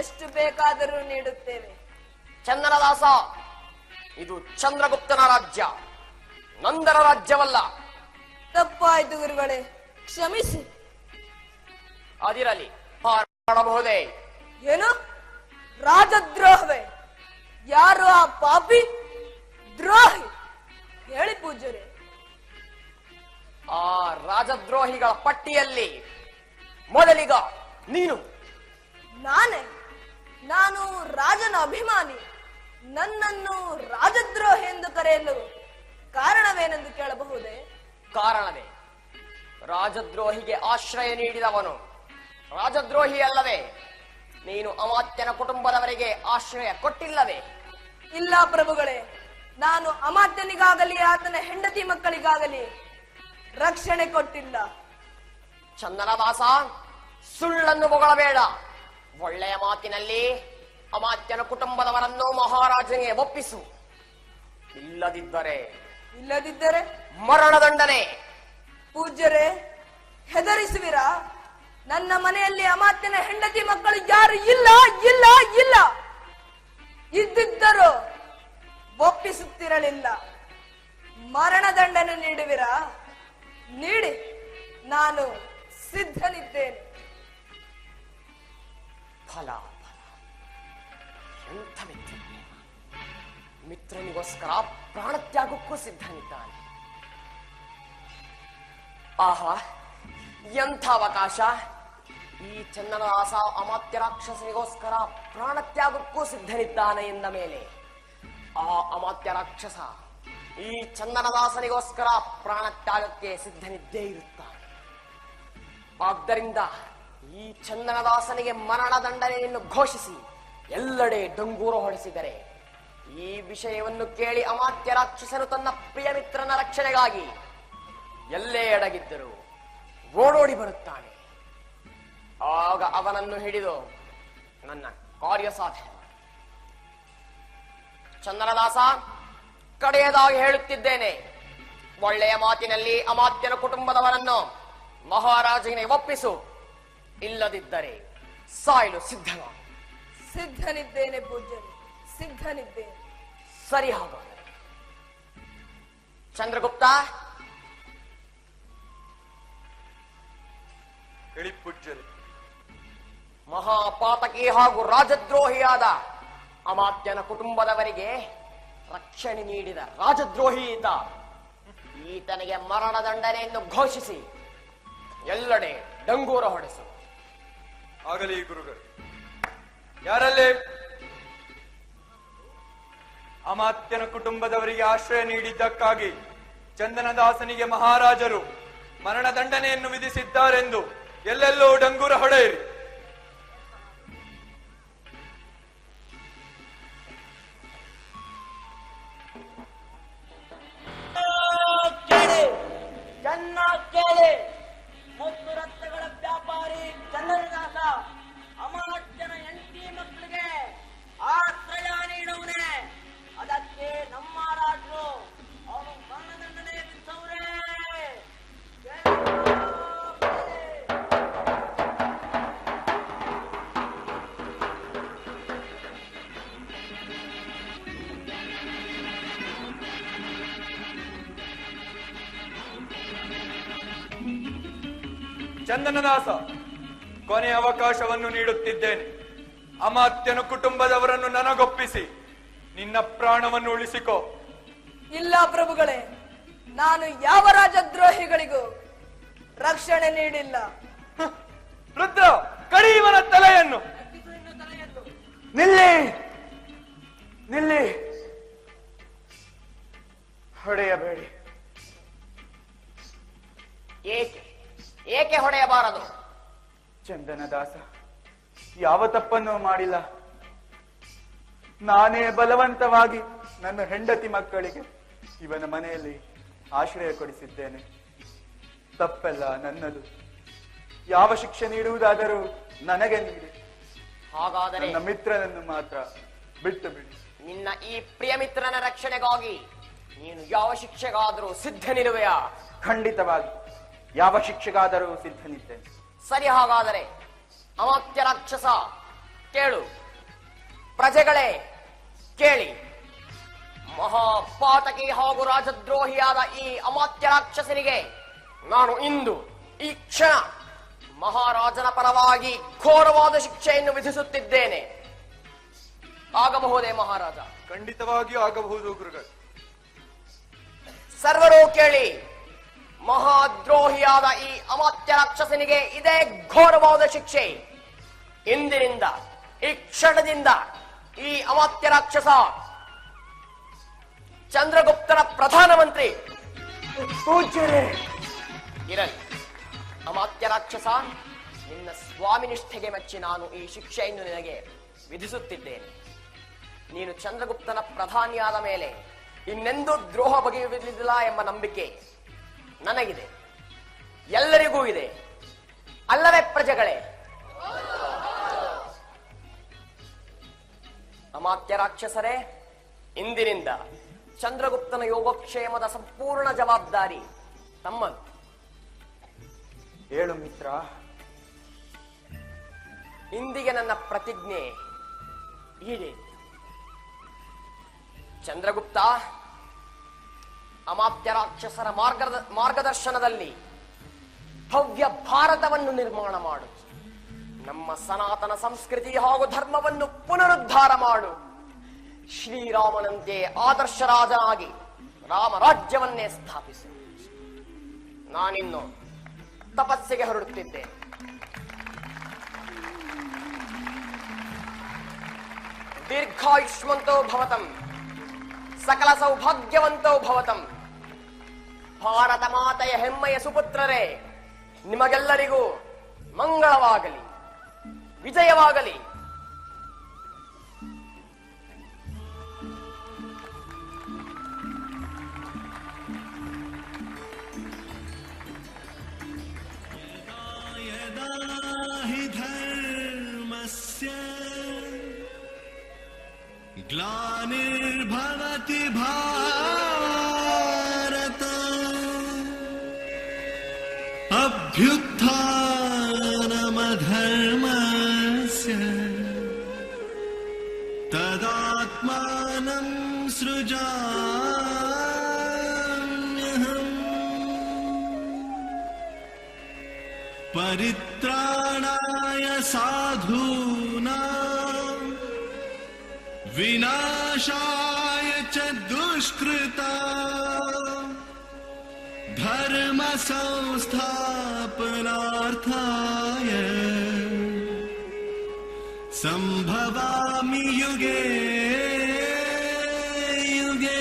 ಎಷ್ಟು ಬೇಕಾದರೂ ನೀಡುತ್ತೇವೆ. ಚಂದನದಾಸ, ಇದು ಚಂದ್ರಗುಪ್ತನ ರಾಜ್ಯ, ನಂದರ ರಾಜ್ಯವಲ್ಲ. ತಪ್ಪಾಯ್ತು ಗುರುಗಳೇ, ಕ್ಷಮಿಸಿ. ಅದಿರಲಿ, ಮಾಡಬಹುದೇ? ಏನು? ರಾಜದ್ರೋಹವೇ? ಯಾರು ಆ ಪಾಪಿ ದ್ರೋಹಿ? ಹೇಳಿ ಪೂಜ್ಯರೇ. ಆ ರಾಜದ್ರೋಹಿಗಳ ಪಟ್ಟಿಯಲ್ಲಿ ಮೊದಲಿಗ ನೀನು. ನಾನೇ? ನಾನು ರಾಜನ ಅಭಿಮಾನಿ. ನನ್ನನ್ನು ರಾಜದ್ರೋಹಿ ಎಂದು ಕರೆಯಲು ಕಾರಣವೇನೆಂದು ಕೇಳಬಹುದೇ? ಕಾರಣವೇ, ರಾಜದ್ರೋಹಿಗೆ ಆಶ್ರಯ ನೀಡಿದವನು ರಾಜದ್ರೋಹಿ ಅಲ್ಲವೇ? ನೀನು ಅಮಾತ್ಯನ ಕುಟುಂಬದವರಿಗೆ ಆಶ್ರಯ ಕೊಟ್ಟಿಲ್ಲವೇ? ಇಲ್ಲ ಪ್ರಭುಗಳೇ, ನಾನು ಅಮಾತ್ಯನಿಗಾಗಲಿ ಆತನ ಹೆಂಡತಿ ಮಕ್ಕಳಿಗಾಗಲಿ ರಕ್ಷಣೆ ಕೊಟ್ಟಿಲ್ಲ. ಚಂದನದಾಸ, ಸುಳ್ಳನ್ನು ಹೊಗಳಬೇಡ. ಒಳ್ಳೆಯ ಮಾತಿನಲ್ಲಿ ಅಮಾತ್ಯನ ಕುಟುಂಬದವರನ್ನು ಮಹಾರಾಜನಿಗೆ ಒಪ್ಪಿಸು. ಇಲ್ಲದಿದ್ದರೆ ಮರಣದಂಡನೆ. ಪೂಜ್ಯರೇ, ಹೆದರಿಸುವಿರಾ? ನನ್ನ ಮನೆಯಲ್ಲಿ ಅಮಾತ್ಯನ ಹೆಂಡತಿ ಮಕ್ಕಳು ಯಾರು ಇಲ್ಲ ಇಲ್ಲ ಇಲ್ಲ. ಇದ್ದಿದ್ದರೂ ಒಪ್ಪಿಸುತ್ತಿರಲಿಲ್ಲ. ಮರಣದಂಡನೆ ನೀಡುವಿರಾ? ನೀಡಿ, ನಾನು ಸಿದ್ಧನಿದ್ದೇನೆ. ಫಲ ಎಂಥ ಮಿತ್ರ! ಮಿತ್ರನಿಗೋಸ್ಕರ ಪ್ರಾಣತ್ಯಾಗಕ್ಕೂ ಸಿದ್ಧನಿದ್ದಾನೆ. ಆಹಾ, ಎಂಥ ಅವಕಾಶ! ಈ ಚಂದನದಾಸ ಅಮಾತ್ಯ ರಾಕ್ಷಸನಿಗೋಸ್ಕರ ಪ್ರಾಣತ್ಯಾಗಕ್ಕೂ ಸಿದ್ಧನಿದ್ದಾನೆ ಎಂದ ಮೇಲೆ ಆ ಅಮಾತ್ಯ ರಾಕ್ಷಸ ಈ ಚಂದನದಾಸನಿಗೋಸ್ಕರ ಪ್ರಾಣತ್ಯಾಗಕ್ಕೆ ಸಿದ್ಧನಿದ್ದೇ ಇರುತ್ತಾನೆ. ಆದ್ದರಿಂದ ಈ ಚಂದನದಾಸನಿಗೆ ಮರಣದಂಡನೆಯನ್ನು ಘೋಷಿಸಿ ಎಲ್ಲೆಡೆ ಡಂಗೂರು ಹೊಡೆಸಿದರೆ ಈ ವಿಷಯವನ್ನು ಕೇಳಿ ಅಮಾತ್ಯ ರಾಕ್ಷಸನು ತನ್ನ ಪ್ರಿಯ ಮಿತ್ರನ ರಕ್ಷಣೆಗಾಗಿ ಎಲ್ಲೇ ಅಡಗಿದ್ದರೂ ಓಡೋಡಿ ಬರುತ್ತಾನೆ. ಆಗ ಅವನನ್ನು ಹಿಡಿದು ನನ್ನ ಕಾರ್ಯ ಸಾಧನೆ. ಚಂದನದಾಸ, ಕಡೆಯದಾಗಿ ಹೇಳುತ್ತಿದ್ದೇನೆ, ಒಳ್ಳೆಯ ಮಾತಿನಲ್ಲಿ ಅಮಾತ್ಯನ ಕುಟುಂಬದವರನ್ನು ಮಹಾರಾಜನಿಗೆ ಒಪ್ಪಿಸು. ಇಲ್ಲದಿದ್ದರೆ ಸಾಯಲು ಸಿದ್ಧನಿದ್ದೇನೆ ಪೂಜ್ಯರೇ, ಸಿದ್ಧನಿದ್ದೇನೆ. ಸರಿ, ಹಾಗಾದರೆ ಚಂದ್ರಗುಪ್ತ, ಹೇಳಿ ಪೂಜ್ಯರೇ. ಮಹಾಪಾತಕಿ ಹಾಗೂ ರಾಜದ್ರೋಹಿಯಾದ ಅಮಾತ್ಯನ ಕುಟುಂಬದವರಿಗೆ ರಕ್ಷಣೆ ನೀಡಿದ ರಾಜದ್ರೋಹಿ ಈತನಿಗೆ ಮರಣದಂಡನೆಯನ್ನು ಘೋಷಿಸಿ ಎಲ್ಲೆಡೆ ಡಂಗೂರ ಹೊಡೆಸು. ಆಗಲಿ ಗುರುಗಳು. ಯಾರಲ್ಲೇ ಅಮಾತ್ಯನ ಕುಟುಂಬದವರಿಗೆ ಆಶ್ರಯ ನೀಡಿದ್ದಕ್ಕಾಗಿ ಚಂದನದಾಸನಿಗೆ ಮಹಾರಾಜರು ಮರಣದಂಡನೆಯನ್ನು ವಿಧಿಸಿದ್ದಾರೆಂದು ಎಲ್ಲೆಲ್ಲೋ ಡಂಗೂರ ಹೊಡೆಯಿರಿ. ಕೇಳಿ, ಮುತ್ತು ರತ್ನಗಳ ವ್ಯಾಪಾರಿ ಚಂದನದಾಸ ಅಮಾತ್ಯನ ಹೆಂಡತಿ ಮಕ್ಕಳಿಗೆ ಆಶ್ರಯ ನೀಡುವುದೇ. ಅದಕ್ಕೆ ನಮ್ಮ ರಾಜರು ಅವನು ಮರಣದಂಡನೆ ವಿಧಿಸವ್ರೆ. ಚಂದನದಾಸ, ಕೊನೆಯ ಅವಕಾಶವನ್ನು ನೀಡುತ್ತಿದ್ದೇನೆ. ಅಮಾತ್ಯನು ಕುಟುಂಬದವರನ್ನು ನನಗೊಪ್ಪಿಸಿ ನಿನ್ನ ಪ್ರಾಣವನ್ನು ಉಳಿಸಿಕೋ. ಇಲ್ಲ ಪ್ರಭುಗಳೇ, ನಾನು ಯಾವ ರಾಜದ್ರೋಹಿಗಳಿಗೂ ರಕ್ಷಣೆ ನೀಡಿಲ್ಲ. ರುದ್ರ, ಕಡಿಯುವನ ತಲೆಯನ್ನು. ನಿಲ್ಲಿ ನಿಲ್ಲಿ, ಹೊಡೆಯಬೇಡಿ. ಏಕೆ ಏಕೆ ಹೊಡೆಯಬಾರದು? ಚಂದನದಾಸ ಯಾವ ತಪ್ಪನ್ನು ಮಾಡಿಲ್ಲ. ನಾನೇ ಬಲವಂತವಾಗಿ ನನ್ನ ಹೆಂಡತಿ ಮಕ್ಕಳಿಗೆ ಇವನ ಮನೆಯಲ್ಲಿ ಆಶ್ರಯ ಕೊಡಿಸಿದ್ದೇನೆ. ತಪ್ಪೆಲ್ಲ ನನ್ನದು. ಯಾವ ಶಿಕ್ಷೆ ನೀಡುವುದಾದರೂ ನನಗೆ ನೀಡಿ. ಹಾಗಾದರೆ ನನ್ನ ಮಿತ್ರನನ್ನು ಮಾತ್ರ ಬಿಟ್ಟು ಬಿಡಿ. ನಿನ್ನ ಈ ಪ್ರಿಯ ಮಿತ್ರನ ರಕ್ಷಣೆಗಾಗಿ ನೀನು ಯಾವ ಶಿಕ್ಷೆಗಾದರೂ ಸಿದ್ಧನಿರುವೆಯಾ? ಖಂಡಿತವಾಗಿ ಯಾವ ಶಿಕ್ಷೆಗಾದರೂ ಸಿದ್ಧನಿದ್ದೇನೆ. ಸರಿ, ಹಾಗಾದರೆ ಅಮಾತ್ಯ ರಾಕ್ಷಸ ಕೇಳು. ಪ್ರಜೆಗಳೇ ಕೇಳಿ. ಮಹಾಪಾತಕಿ ಹಾಗೂ ರಾಜದ್ರೋಹಿಯಾದ ಈ ಅಮಾತ್ಯ ರಾಕ್ಷಸನಿಗೆ ನಾನು ಇಂದು ಈ ಕ್ಷಣ ಮಹಾರಾಜನ ಪರವಾಗಿ ಘೋರವಾದ ಶಿಕ್ಷೆಯನ್ನು ವಿಧಿಸುತ್ತಿದ್ದೇನೆ. ಆಗಬಹುದೇ ಮಹಾರಾಜ? ಖಂಡಿತವಾಗಿಯೂ ಆಗಬಹುದು ಗುರುಗಳು. ಸರ್ವರೂ ಕೇಳಿ. ಮಹಾದ್ರೋಹಿಯಾದ ಈ ಅಮಾತ್ಯ ರಾಕ್ಷಸನಿಗೆ ಇದೇ ಘೋರವಾದ ಶಿಕ್ಷೆ. ಇಂದಿನಿಂದ ಈ ಕ್ಷಣದಿಂದ ಈ ಅಮಾತ್ಯ ರಾಕ್ಷಸ ಚಂದ್ರಗುಪ್ತನ ಪ್ರಧಾನಮಂತ್ರಿ. ಪೂಜ್ಯರೇ, ಇರಲಿ. ಅಮಾತ್ಯ ರಾಕ್ಷಸ, ನಿನ್ನ ಸ್ವಾಮಿ ನಿಷ್ಠೆಗೆ ಮೆಚ್ಚಿ ನಾನು ಈ ಶಿಕ್ಷೆಯನ್ನು ನಿನಗೆ ವಿಧಿಸುತ್ತಿದ್ದೇನೆ. ನೀನು ಚಂದ್ರಗುಪ್ತನ ಪ್ರಧಾನಿಯಾದ ಮೇಲೆ ಇನ್ನೆಂದೂ ದ್ರೋಹ ಬಗೆಯುವುದಿಲ್ಲ ಎಂಬ ನಂಬಿಕೆ ನನಗಿದೆ, ಎಲ್ಲರಿಗೂ ಇದೆ. ಅಲ್ಲವೇ ಪ್ರಜೆಗಳೇ? ಅಮಾತ್ಯ ರಾಕ್ಷಸರೇ, ಇಂದಿನಿಂದ ಚಂದ್ರಗುಪ್ತನ ಯೋಗಕ್ಷೇಮದ ಸಂಪೂರ್ಣ ಜವಾಬ್ದಾರಿ ತಮ್ಮದು. ಹೇಳು ಮಿತ್ರ. ಇಂದಿಗೆ ನನ್ನ ಪ್ರತಿಜ್ಞೆ ಈಡೇರಿತು. ಚಂದ್ರಗುಪ್ತ, ಅಮಾತ್ಯ ರಾಕ್ಷಸರ ಮಾರ್ಗದರ್ಶನದಲ್ಲಿ ಭವ್ಯ ಭಾರತವನ್ನು ನಿರ್ಮಾಣ ಮಾಡು. ನಮ್ಮ ಸನಾತನ ಸಂಸ್ಕೃತಿ ಹಾಗೂ ಧರ್ಮವನ್ನು ಪುನರುದ್ಧಾರ ಮಾಡು. ಶ್ರೀರಾಮನಂತೆ ಆದರ್ಶ ರಾಜನಾಗಿ ರಾಮರಾಜ್ಯವನ್ನೇ ಸ್ಥಾಪಿಸು. ನಾನಿನ್ನು ತಪಸ್ಸಿಗೆ ಹೊರಡುತ್ತಿದ್ದೇನೆ. ದೀರ್ಘಾಯುಷ್ಮಂತೋ ಭವತಂ, ಸಕಲ ಸೌಭಾಗ್ಯವಂತೋ ಭವತಂ. ಭಾರತ ಮಾತೆಯ ಹೆಮ್ಮೆಯ ಸುಪುತ್ರರೇ, ನಿಮಗೆಲ್ಲರಿಗೂ ಮಂಗಳವಾಗಲಿ, ವಿಜಯವಾಗಲಿ. यदा हि धर्मस्य ग्लानिर्भवति भारत अभ्युत्थानमधर्मस्य तदात्मानं सृजाम्यहम् परित्राणाय साधूनां विनाशाय च दुष्कृता धर्म संस्थापनार्थाय संभवामि युगे युगे।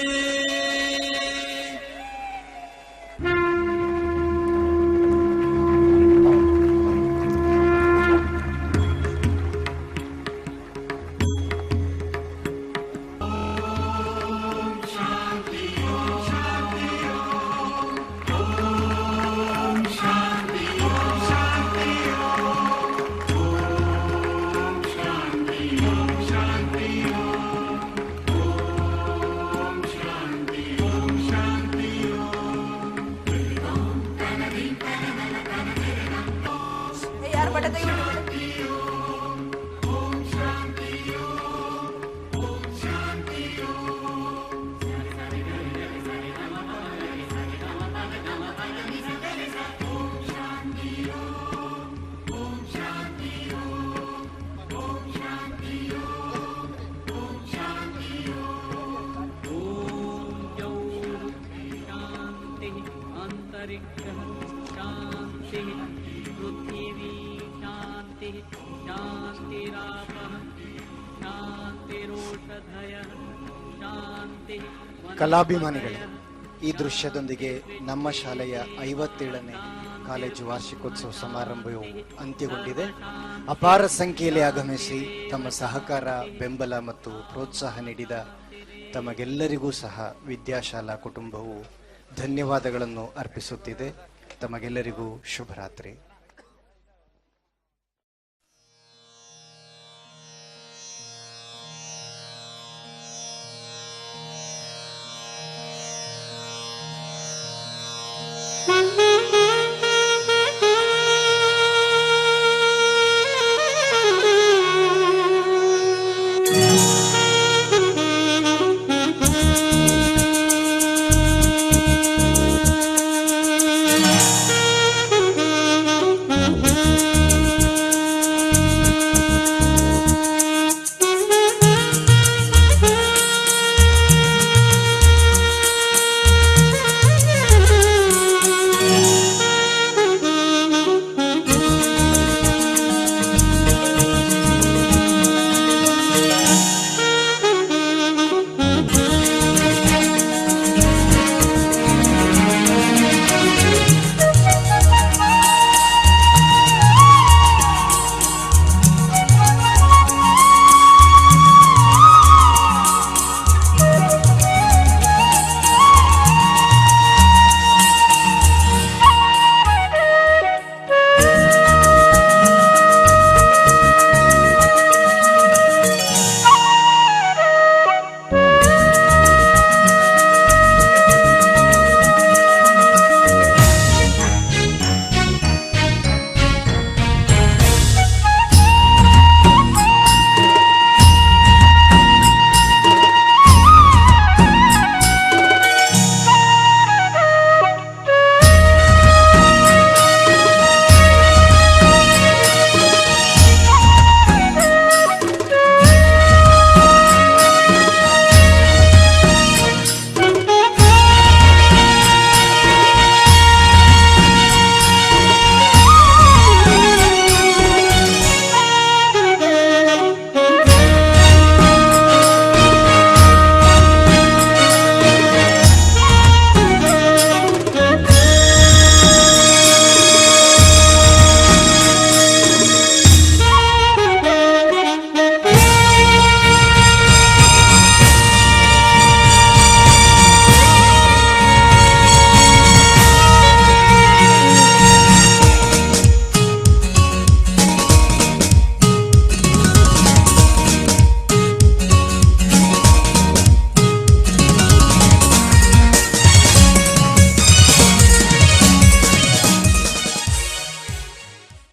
अन्तरिक्षः शान्तिः पृथिवी शान्तिः शान्तिरापः शान्तिरोषधयः शान्तिः ಕಲಾಭಿಮಾನಿಗಳೇ, ಈ ದೃಶ್ಯದೊಂದಿಗೆ ನಮ್ಮ ಶಾಲೆಯ 57ನೇ ಕಾಲೇಜು ವಾರ್ಷಿಕೋತ್ಸವ ಸಮಾರಂಭವು ಅಂತ್ಯಗೊಂಡಿದೆ. ಅಪಾರ ಸಂಖ್ಯೆಯಲ್ಲಿ ಆಗಮಿಸಿ ತಮ್ಮ ಸಹಕಾರ, ಬೆಂಬಲ ಮತ್ತು ಪ್ರೋತ್ಸಾಹ ನೀಡಿದ ತಮಗೆಲ್ಲರಿಗೂ ಸಹ ವಿದ್ಯಾಶಾಲಾ ಕುಟುಂಬವು ಧನ್ಯವಾದಗಳನ್ನು ಅರ್ಪಿಸುತ್ತಿದೆ. ತಮಗೆಲ್ಲರಿಗೂ ಶುಭರಾತ್ರಿ.